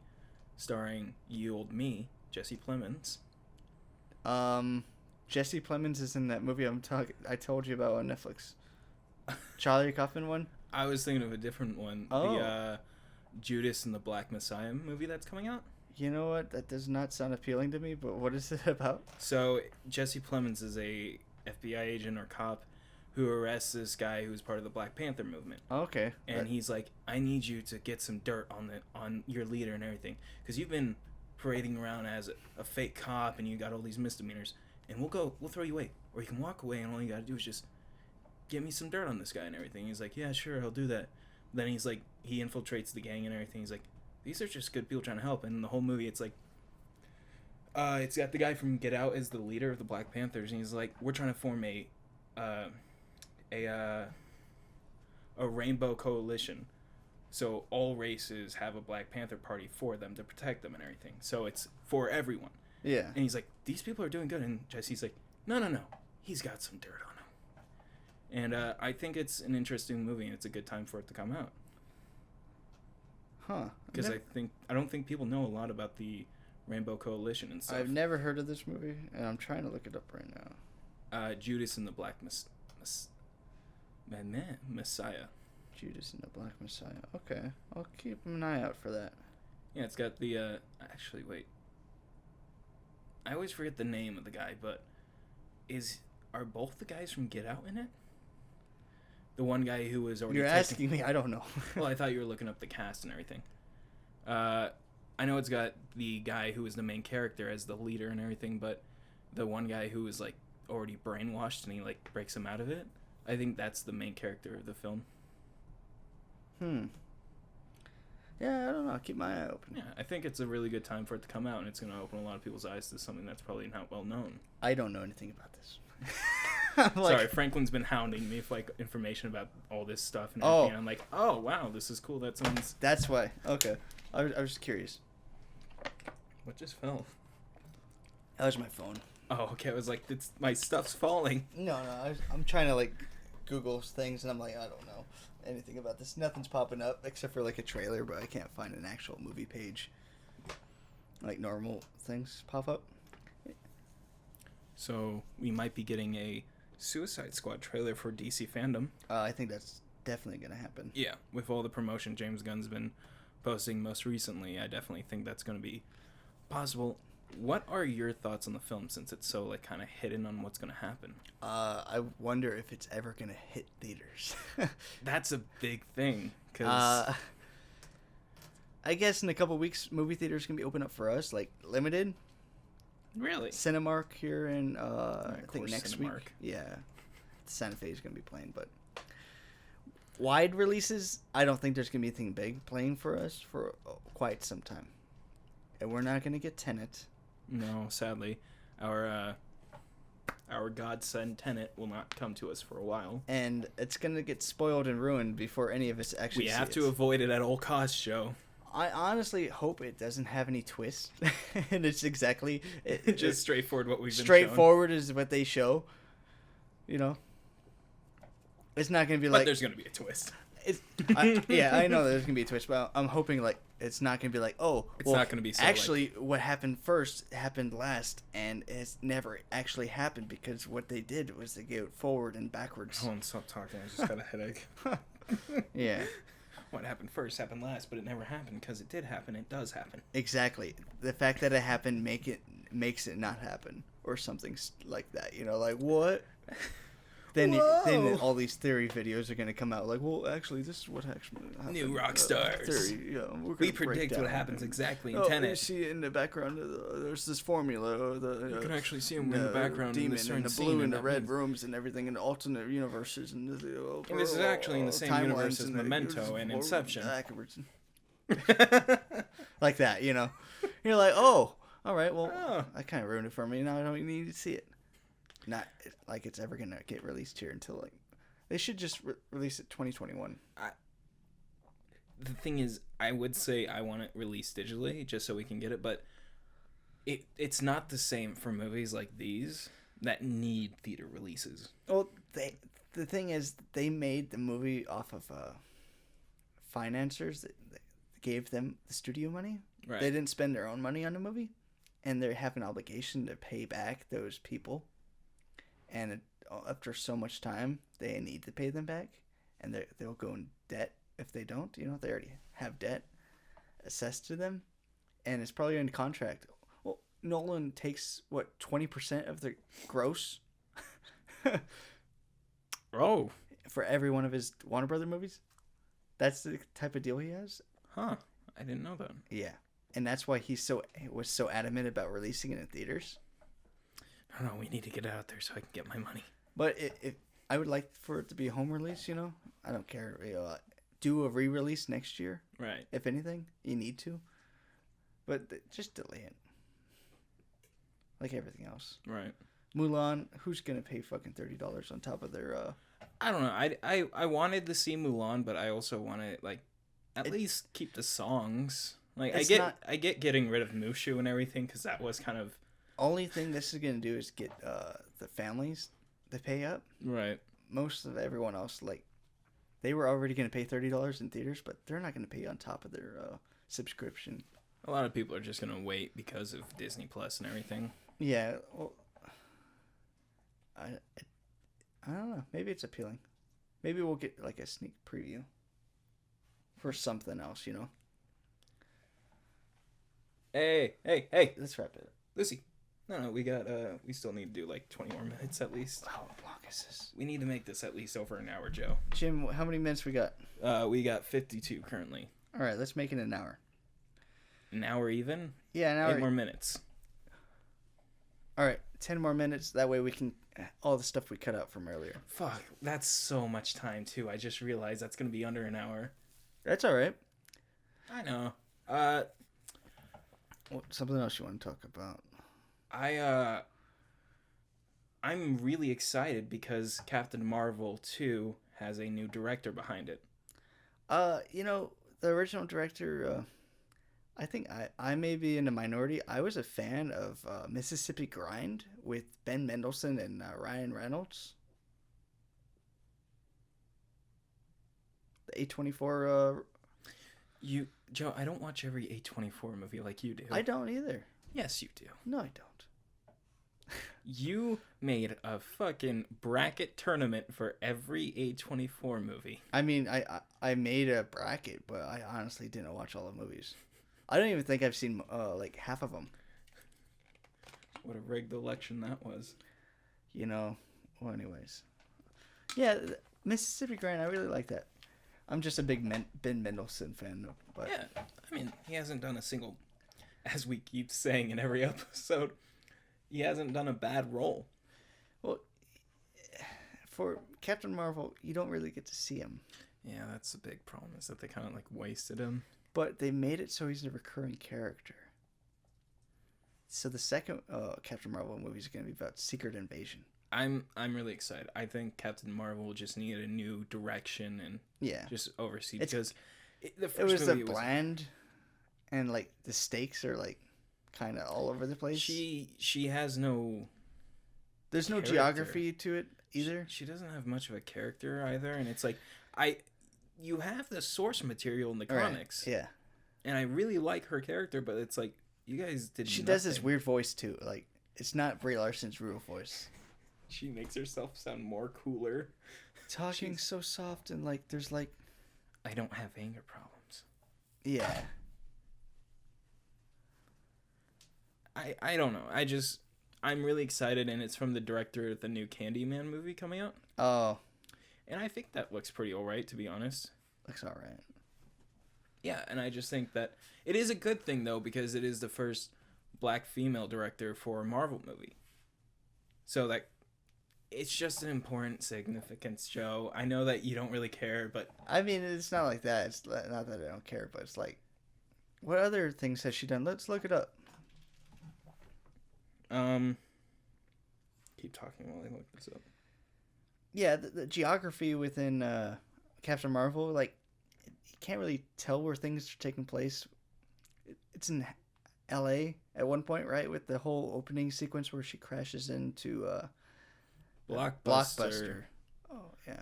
[SPEAKER 1] starring You Old Me, Jesse Plemons.
[SPEAKER 2] Jesse Plemons is in that movie I told you about on Netflix. Charlie Kaufman one?
[SPEAKER 1] I was thinking of a different one.
[SPEAKER 2] Oh.
[SPEAKER 1] The Judas and the Black Messiah movie that's coming out.
[SPEAKER 2] You know what? That does not sound appealing to me, but what is it about?
[SPEAKER 1] So, Jesse Plemons is a FBI agent or cop who arrests this guy who's part of the Black Panther movement.
[SPEAKER 2] Oh, okay.
[SPEAKER 1] And he's like, I need you to get some dirt on your leader and everything, because you've been parading around as a fake cop and you got all these misdemeanors, and we'll throw you away, or you can walk away, and all you gotta do is just get me some dirt on this guy and everything. He's like, yeah, sure, I'll do that. Then he's like, he infiltrates the gang and everything. He's like, these are just good people trying to help. And in the whole movie, it's like, It's got the guy from Get Out as the leader of the Black Panthers, and he's like, we're trying to form a rainbow coalition. So all races have a Black Panther party for them to protect them and everything. So it's for everyone.
[SPEAKER 2] Yeah.
[SPEAKER 1] And he's like, these people are doing good. And Jesse's like, no. He's got some dirt on him. And I think it's an interesting movie, and it's a good time for it to come out.
[SPEAKER 2] Huh.
[SPEAKER 1] Because I don't think people know a lot about the Rainbow Coalition and stuff.
[SPEAKER 2] I've never heard of this movie, and I'm trying to look it up right now.
[SPEAKER 1] Judas and the Black Messiah.
[SPEAKER 2] Judas and the Black Messiah. Okay. I'll keep an eye out for that.
[SPEAKER 1] Yeah, it's got the... actually, wait. I always forget the name of the guy, but are both the guys from Get Out in it? The one guy who was already...
[SPEAKER 2] You're asking me? I don't know.
[SPEAKER 1] Well, I thought you were looking up the cast and everything. I know it's got the guy who was the main character as the leader and everything, but the one guy who was, like, already brainwashed and he, like, breaks him out of it, I think that's the main character of the film.
[SPEAKER 2] Yeah, I don't know. I'll keep my eye open.
[SPEAKER 1] Yeah, I think it's a really good time for it to come out, and it's going to open a lot of people's eyes to something that's probably not well known.
[SPEAKER 2] I don't know anything about this.
[SPEAKER 1] Sorry, Franklin's been hounding me for like information about all this stuff and everything. And I'm like, oh wow, this is cool. That sounds.
[SPEAKER 2] That's why. Okay, I was just curious.
[SPEAKER 1] What just fell?
[SPEAKER 2] That was my phone.
[SPEAKER 1] Oh, okay. I was like, my stuff's falling.
[SPEAKER 2] No, I'm trying to like Google things, and I'm like, I don't know anything about this. Nothing's popping up except for like a trailer, but I can't find an actual movie page. Like normal things pop up.
[SPEAKER 1] So we might be getting a Suicide Squad trailer for DC Fandom.
[SPEAKER 2] I think that's definitely going to happen.
[SPEAKER 1] Yeah, with all the promotion James Gunn's been posting most recently, I definitely think that's going to be possible. What are your thoughts on the film, since it's so like kind of hidden on what's going to happen?
[SPEAKER 2] I wonder if it's ever going to hit theaters.
[SPEAKER 1] That's a big thing. Cause...
[SPEAKER 2] I guess in a couple weeks, movie theaters can be open up for us, like limited.
[SPEAKER 1] Really?
[SPEAKER 2] Cinemark here in, I think next
[SPEAKER 1] Cinemark.
[SPEAKER 2] week. Yeah. Santa Fe is going to be playing, but wide releases, I don't think there's going to be anything big playing for us for quite some time. And we're not going to get Tenet.
[SPEAKER 1] No, sadly. Our godsend Tenet will not come to us for a while.
[SPEAKER 2] And it's going to get spoiled and ruined before any of us actually
[SPEAKER 1] We
[SPEAKER 2] see
[SPEAKER 1] have
[SPEAKER 2] it.
[SPEAKER 1] to avoid it at all costs, Joe.
[SPEAKER 2] I honestly hope it doesn't have any twists. And it's exactly...
[SPEAKER 1] Just straightforward what we've been
[SPEAKER 2] straightforward is what they show. You know? It's not going to be like...
[SPEAKER 1] But there's going to be a twist.
[SPEAKER 2] I know there's going to be a twist, but I'm hoping like it's not going to be like,
[SPEAKER 1] it's not going to be so
[SPEAKER 2] actually what happened first happened last, and it's never actually happened because what they did was they go forward and backwards.
[SPEAKER 1] Hold on, stop talking. I just got a headache.
[SPEAKER 2] Yeah.
[SPEAKER 1] What happened first happened last, but it never happened because it did happen. It does happen.
[SPEAKER 2] Exactly. The fact that it happened makes it not happen, or something like that. You know, like what? Then all these theory videos are going to come out like, well, actually, this is what actually happened.
[SPEAKER 1] New rock stars.
[SPEAKER 2] Theory,
[SPEAKER 1] We predict what happens exactly in
[SPEAKER 2] You
[SPEAKER 1] Tenet.
[SPEAKER 2] see in the background, there's this formula.
[SPEAKER 1] You can actually see them in the background.
[SPEAKER 2] Demon
[SPEAKER 1] in
[SPEAKER 2] and the blue and the red rooms and everything, and alternate universes. And
[SPEAKER 1] this is actually in the same universe as Memento and Inception.
[SPEAKER 2] Like that, you know. You're like, oh, all right, well, I kind of ruined it for me. Now I don't even need to see it. Not like it's ever gonna get released here until like they should just release it 2021.
[SPEAKER 1] The thing is, I would say I want it released digitally just so we can get it, but it's not the same for movies like these that need theater releases.
[SPEAKER 2] Well, the thing is, they made the movie off of financiers that gave them the studio money.
[SPEAKER 1] Right.
[SPEAKER 2] They didn't spend their own money on the movie, and they have an obligation to pay back those people. And after so much time, they need to pay them back, and they'll go in debt if they don't. You know, they already have debt assessed to them, and it's probably in contract. Well, Nolan takes 20% of the gross.
[SPEAKER 1] Oh,
[SPEAKER 2] for every one of his Warner Brother movies. That's the type of deal he has.
[SPEAKER 1] Huh? I didn't know that.
[SPEAKER 2] Yeah, and that's why he was so adamant about releasing it in theaters.
[SPEAKER 1] I don't know. We need to get it out there so I can get my money.
[SPEAKER 2] But if I would like for it to be a home release, you know, I don't care. Do a re-release next year,
[SPEAKER 1] right?
[SPEAKER 2] If anything, you need to, but just delay it. like everything else.
[SPEAKER 1] Right.
[SPEAKER 2] Mulan, who's gonna pay fucking $30 on top of their?
[SPEAKER 1] I don't know. I wanted to see Mulan, but I also want to like at least keep the songs. Like I get getting rid of Mushu and everything because that was kind of
[SPEAKER 2] only thing this is gonna do is get the families to pay up.
[SPEAKER 1] right.
[SPEAKER 2] Most of everyone else, like, they were already gonna pay $30 in theaters, but they're not gonna pay on top of their subscription.
[SPEAKER 1] A lot of people are just gonna wait because of Disney Plus and everything.
[SPEAKER 2] Yeah, well, I don't know. Maybe it's appealing. Maybe we'll get like a sneak preview for something else, you know.
[SPEAKER 1] Hey!
[SPEAKER 2] Let's wrap it up.
[SPEAKER 1] Lucy. No, we got we still need to do like 20 more minutes at least.
[SPEAKER 2] How long is this?
[SPEAKER 1] We need to make this at least over an hour, Joe.
[SPEAKER 2] Jim, how many minutes we got?
[SPEAKER 1] We got 52 currently.
[SPEAKER 2] All right, let's make it an hour.
[SPEAKER 1] An hour even?
[SPEAKER 2] Yeah, an hour.
[SPEAKER 1] 8 more minutes.
[SPEAKER 2] All right, 10 more minutes. That way we can all the stuff we cut out from earlier.
[SPEAKER 1] Fuck, that's so much time too. I just realized that's gonna be under an hour.
[SPEAKER 2] That's all right.
[SPEAKER 1] I know.
[SPEAKER 2] Something else you want to talk about?
[SPEAKER 1] I'm really excited because Captain Marvel 2 has a new director behind it.
[SPEAKER 2] You know, the original director, I think I may be in a minority. I was a fan of Mississippi Grind with Ben Mendelsohn and Ryan Reynolds. The A24.
[SPEAKER 1] Joe, I don't watch every A24 movie like you do.
[SPEAKER 2] I don't either.
[SPEAKER 1] Yes, you do.
[SPEAKER 2] No, I don't.
[SPEAKER 1] You made a fucking bracket tournament for every A24 movie.
[SPEAKER 2] I mean, I made a bracket, but I honestly didn't watch all the movies. I don't even think I've seen like half of them.
[SPEAKER 1] What a rigged election that was.
[SPEAKER 2] You know. Well, anyways. Yeah, Mississippi Grind. I really like that. I'm just a big Ben Mendelsohn fan. But
[SPEAKER 1] yeah, I mean, he hasn't done a single, as we keep saying in every episode, he hasn't done a bad role.
[SPEAKER 2] Well, for Captain Marvel, you don't really get to see him.
[SPEAKER 1] Yeah, that's the big problem, is that they kind of like wasted him.
[SPEAKER 2] But they made it so he's a recurring character. So the second Captain Marvel movie is going to be about Secret Invasion.
[SPEAKER 1] I'm really excited. I think Captain Marvel just needed a new direction and just oversee because the first movie was
[SPEAKER 2] bland, and like the stakes are like kind of all over the place.
[SPEAKER 1] She has no.
[SPEAKER 2] There's no geography to it either.
[SPEAKER 1] She doesn't have much of a character either, and it's like you have the source material in the comics,
[SPEAKER 2] right. Yeah,
[SPEAKER 1] and I really like her character, but it's like you guys did.
[SPEAKER 2] She does this weird voice too. Like it's not Brie Larson's real voice.
[SPEAKER 1] She makes herself sound more cooler.
[SPEAKER 2] Talking so soft and like there's like...
[SPEAKER 1] I don't have anger problems.
[SPEAKER 2] Yeah.
[SPEAKER 1] I don't know. I'm really excited, and it's from the director of the new Candyman movie coming out.
[SPEAKER 2] Oh.
[SPEAKER 1] And I think that looks pretty alright, to be honest.
[SPEAKER 2] Looks alright.
[SPEAKER 1] Yeah, and I just think that it is a good thing, though, because it is the first black female director for a Marvel movie. So that... It's just an important significance, Joe. I know that you don't really care, but...
[SPEAKER 2] I mean, it's not like that. It's not that I don't care, but it's like... What other things has she done? Let's look it up.
[SPEAKER 1] Keep talking while I look this up.
[SPEAKER 2] Yeah, the geography within Captain Marvel, like, you can't really tell where things are taking place. It's in L.A. at one point, right? With the whole opening sequence where she crashes into...
[SPEAKER 1] Blockbuster.
[SPEAKER 2] Oh, yeah.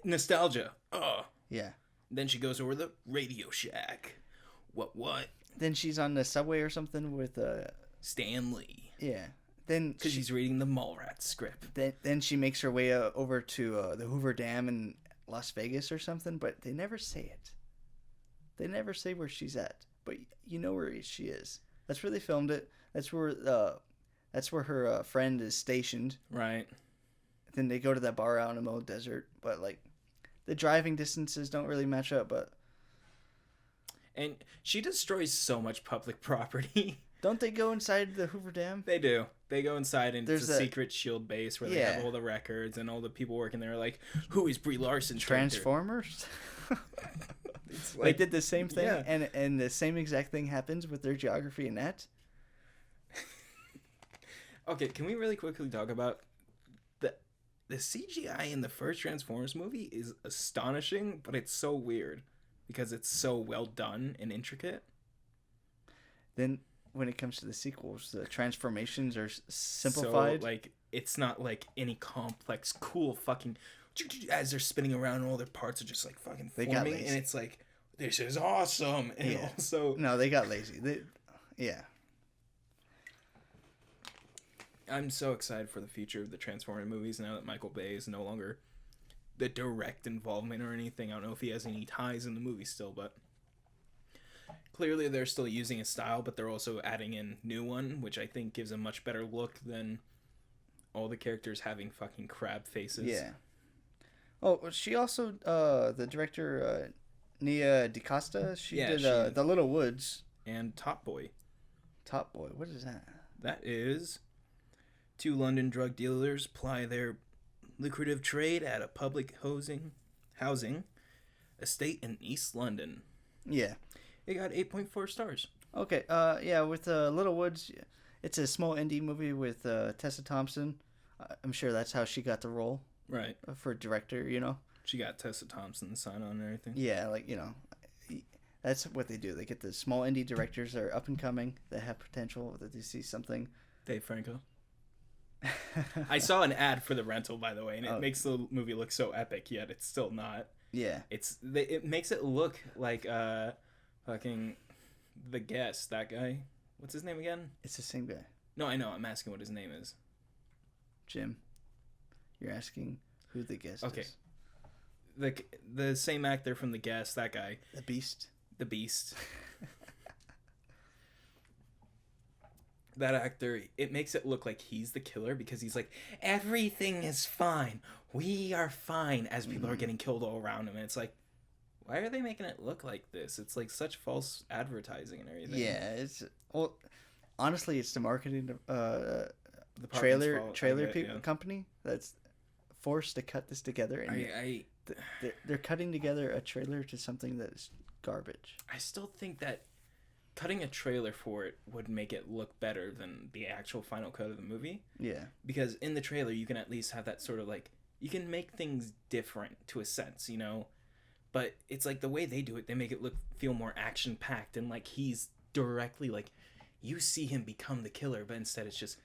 [SPEAKER 1] Nostalgia. Oh.
[SPEAKER 2] Yeah.
[SPEAKER 1] Then she goes over the Radio Shack. What?
[SPEAKER 2] Then she's on the subway or something with
[SPEAKER 1] Stanley.
[SPEAKER 2] Yeah. Then
[SPEAKER 1] because she's reading the Mallrats script.
[SPEAKER 2] Then she makes her way over to the Hoover Dam in Las Vegas or something, but they never say it. They never say where she's at, but you know where she is. That's where they filmed it. That's where her friend is stationed.
[SPEAKER 1] Right.
[SPEAKER 2] Then they go to that bar out in the middle of the desert. But, like, the driving distances don't really match up, but...
[SPEAKER 1] And she destroys so much public property.
[SPEAKER 2] Don't they go inside the Hoover Dam?
[SPEAKER 1] They do. They go inside, and it's a secret SHIELD base where they have all the records, and all the people working there are like, who is Brie Larson?
[SPEAKER 2] Transformers? They did the same thing, and the same exact thing happens with their geography and that.
[SPEAKER 1] Okay, can we really quickly talk about the the CGI in the first Transformers movie is astonishing, but it's so weird because it's so well done and intricate.
[SPEAKER 2] Then when it comes to the sequels, the transformations are simplified.
[SPEAKER 1] So like it's not like any complex, cool fucking as they're spinning around and all their parts are just like fucking
[SPEAKER 2] They got
[SPEAKER 1] forming,
[SPEAKER 2] lazy.
[SPEAKER 1] and it's like this is awesome, and
[SPEAKER 2] Yeah.
[SPEAKER 1] also
[SPEAKER 2] No, they got lazy. Yeah.
[SPEAKER 1] I'm so excited for the future of the Transformers movies now that Michael Bay is no longer the direct involvement or anything. I don't know if he has any ties in the movie still, but clearly they're still using his style, but they're also adding in new one, which I think gives a much better look than all the characters having fucking crab faces.
[SPEAKER 2] Yeah. Oh, she also the director Nia DaCosta. She did The Little Woods.
[SPEAKER 1] And Top Boy.
[SPEAKER 2] Top Boy. What is that?
[SPEAKER 1] That is two London drug dealers ply their lucrative trade at a public housing estate in East London.
[SPEAKER 2] Yeah.
[SPEAKER 1] It got 8.4 stars.
[SPEAKER 2] Okay. Yeah. With Little Woods, it's a small indie movie with Tessa Thompson. I'm sure that's how she got the role.
[SPEAKER 1] Right.
[SPEAKER 2] For director, you know.
[SPEAKER 1] She got Tessa Thompson's sign on and everything.
[SPEAKER 2] Yeah, like, you know, that's what they do. They get the small indie directors that are up and coming, that have potential, that they see something.
[SPEAKER 1] Dave Franco. I saw an ad for the rental, by the way, and it makes the movie look so epic, yet it's still not.
[SPEAKER 2] Yeah.
[SPEAKER 1] It makes it look like fucking The Guest, that guy. What's his name again?
[SPEAKER 2] It's the same guy.
[SPEAKER 1] No, I know. I'm asking what his name is.
[SPEAKER 2] Jim. You're asking who the guest is.
[SPEAKER 1] The same actor from The Guest, that guy.
[SPEAKER 2] The Beast.
[SPEAKER 1] The Beast. That actor, it makes it look like he's the killer because he's like, everything is fine. We are fine, as people are getting killed all around him. And it's like, why are they making it look like this? It's like such false advertising and everything.
[SPEAKER 2] Yeah, well, honestly, it's the marketing trailer company that's forced to cut this together, and they're cutting together a trailer to something that is garbage.
[SPEAKER 1] I still think that cutting a trailer for it would make it look better than the actual final cut of the movie.
[SPEAKER 2] Yeah.
[SPEAKER 1] Because in the trailer, you can at least have that sort of like, you can make things different to a sense, you know? But it's like the way they do it, they make it feel more action packed, and like he's directly like, you see him become the killer, but instead it's just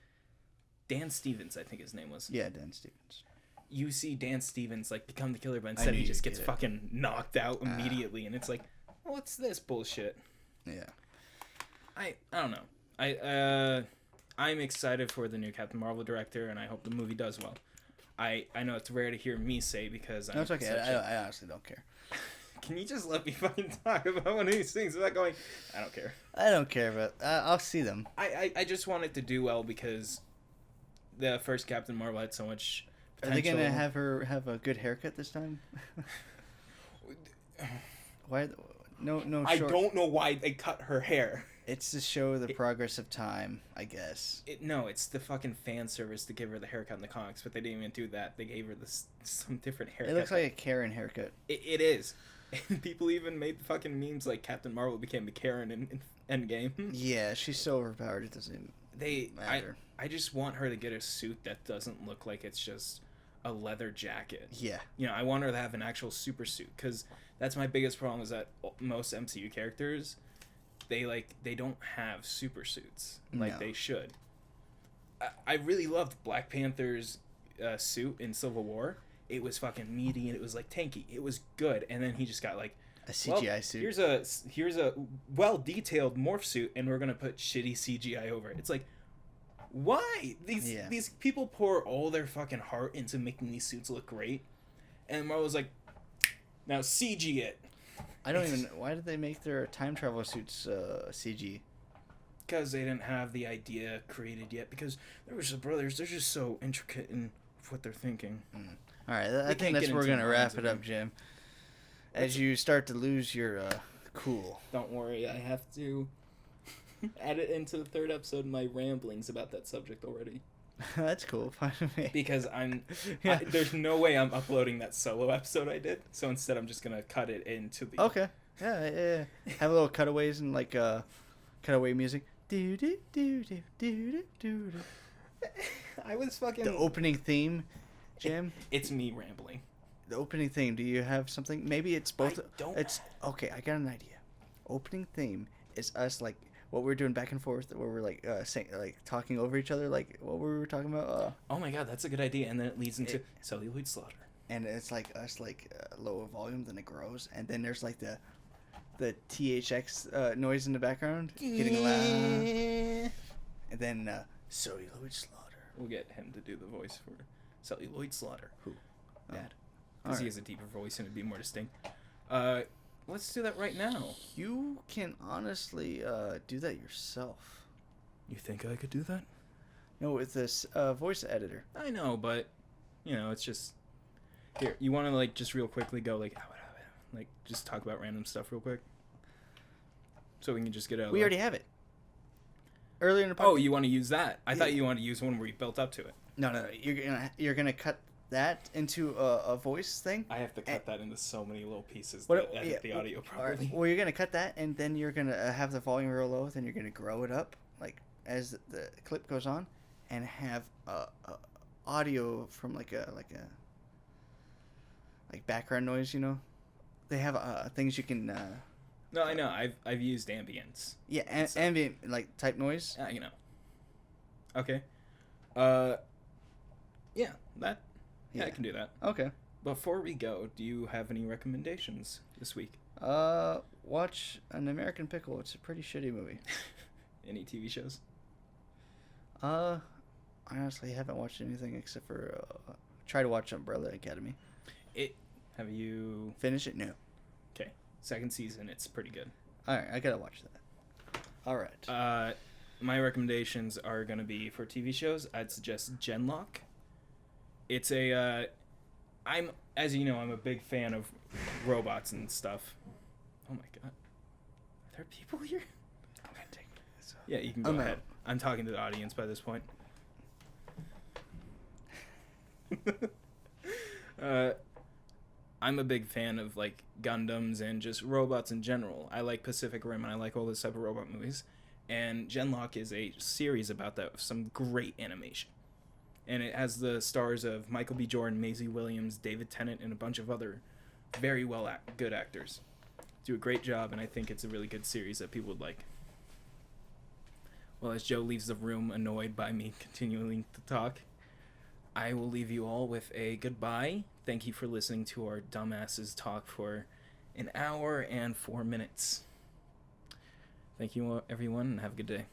[SPEAKER 1] Dan Stevens, I think his name was.
[SPEAKER 2] Yeah, Dan Stevens.
[SPEAKER 1] You see Dan Stevens like become the killer, but instead he just gets fucking knocked out immediately, and it's like, what's this bullshit?
[SPEAKER 2] Yeah.
[SPEAKER 1] I don't know. I'm excited for the new Captain Marvel director, and I hope the movie does well. I know it's rare to hear me say because
[SPEAKER 2] No, it's okay. I honestly don't care.
[SPEAKER 1] Can you just let me fucking talk about one of these things without going, I don't care.
[SPEAKER 2] I don't care, but I'll see them.
[SPEAKER 1] I just want it to do well because the first Captain Marvel had so much potential.
[SPEAKER 2] Are they going to have her have a good haircut this time? Why? No.
[SPEAKER 1] I don't know why they cut her hair.
[SPEAKER 2] It's to show the progress of time, I guess.
[SPEAKER 1] No, it's the fucking fan service to give her the haircut in the comics, but they didn't even do that. They gave her some different haircut.
[SPEAKER 2] It looks like a Karen haircut.
[SPEAKER 1] It is. And people even made fucking memes like Captain Marvel became a Karen in Endgame.
[SPEAKER 2] Yeah, she's so overpowered it doesn't matter.
[SPEAKER 1] I just want her to get a suit that doesn't look like it's just a leather jacket.
[SPEAKER 2] Yeah.
[SPEAKER 1] You know, I want her to have an actual super suit, because that's my biggest problem is that most MCU characters, they don't have super suits like they should. I really loved Black Panther's suit in Civil War. It was fucking meaty and it was like tanky. It was good, and then he just got like
[SPEAKER 2] a CGI suit.
[SPEAKER 1] Here's a well detailed morph suit, and we're gonna put shitty CGI over it. It's like, why these people pour all their fucking heart into making these suits look great, and Marvel's like, now CG it.
[SPEAKER 2] I don't even. Why did they make their time travel suits CG?
[SPEAKER 1] Because they didn't have the idea created yet. Because there was the brothers. They're just so intricate in what they're thinking.
[SPEAKER 2] All right, I think that's where we're gonna wrap it up, Jim. As you start to lose your cool.
[SPEAKER 1] Don't worry, I have to add it into the third episode. My ramblings about that subject already.
[SPEAKER 2] That's cool. Fine with me.
[SPEAKER 1] Because there's no way I'm uploading that solo episode I did. So instead, I'm just gonna cut it into the.
[SPEAKER 2] Okay. Yeah. Have a little cutaways and like cutaway music. Do do do do do do do.
[SPEAKER 1] I was fucking.
[SPEAKER 2] The opening theme, Jim.
[SPEAKER 1] It's me rambling.
[SPEAKER 2] The opening theme. Do you have something? Maybe it's both.
[SPEAKER 1] I don't.
[SPEAKER 2] It's okay. I got an idea. Opening theme is us like what we're doing back and forth, where we're like saying, like talking over each other, like what we were talking about.
[SPEAKER 1] Oh my god, that's a good idea. And then it leads into celluloid slaughter.
[SPEAKER 2] And it's like us like lower volume, then it grows, and then there's like the THX noise in the background getting loud, and then celluloid slaughter.
[SPEAKER 1] We'll get him to do the voice for celluloid slaughter.
[SPEAKER 2] Who?
[SPEAKER 1] Dad.
[SPEAKER 2] All
[SPEAKER 1] Because he
[SPEAKER 2] right.
[SPEAKER 1] has a deeper voice and it'd be more distinct. Let's do that right now.
[SPEAKER 2] You can honestly do that yourself.
[SPEAKER 1] You think I could do that?
[SPEAKER 2] No, with this voice editor.
[SPEAKER 1] I know, but you know, it's just here. You want to like just real quickly go like just talk about random stuff real quick, so we can just get out.
[SPEAKER 2] We already have it. Earlier in the podcast.
[SPEAKER 1] Oh, you want to use that? I thought you wanted to use one where you built up to it.
[SPEAKER 2] No. You're gonna cut that into a voice thing.
[SPEAKER 1] I have to cut that into so many little pieces
[SPEAKER 2] What-
[SPEAKER 1] to edit the audio properly.
[SPEAKER 2] Well, you're gonna cut that, and then you're gonna have the volume real low. Then you're gonna grow it up, like as the clip goes on, and have audio from like background noise. You know, they have things you can.
[SPEAKER 1] No, I know. I've used ambience.
[SPEAKER 2] Yeah, ambient like type noise.
[SPEAKER 1] You know. Okay. Yeah, that. Yeah, I can do that.
[SPEAKER 2] Okay.
[SPEAKER 1] Before we go, do you have any recommendations this week?
[SPEAKER 2] Watch An American Pickle. It's a pretty shitty movie.
[SPEAKER 1] Any TV shows?
[SPEAKER 2] I honestly haven't watched anything except for try to watch Umbrella Academy.
[SPEAKER 1] Have you
[SPEAKER 2] Finish it? No.
[SPEAKER 1] Okay. Second season, it's pretty good.
[SPEAKER 2] All right, I gotta watch that. All right.
[SPEAKER 1] My recommendations are gonna be for TV shows. I'd suggest Genlock. It's a as you know, I'm a big fan of robots and stuff. Oh my god. Are there people here?
[SPEAKER 2] I'm gonna take this off.
[SPEAKER 1] Yeah, you can go ahead. I'm talking to the audience by this point. I'm a big fan of like Gundams and just robots in general. I like Pacific Rim and I like all this type of robot movies. And Genlock is a series about that with some great animation. And it has the stars of Michael B. Jordan, Maisie Williams, David Tennant, and a bunch of other very good actors. Do a great job, and I think it's a really good series that people would like. Well, as Joe leaves the room annoyed by me continuing to talk, I will leave you all with a goodbye. Thank you for listening to our dumbasses talk for an hour and 4 minutes. Thank you, everyone, and have a good day.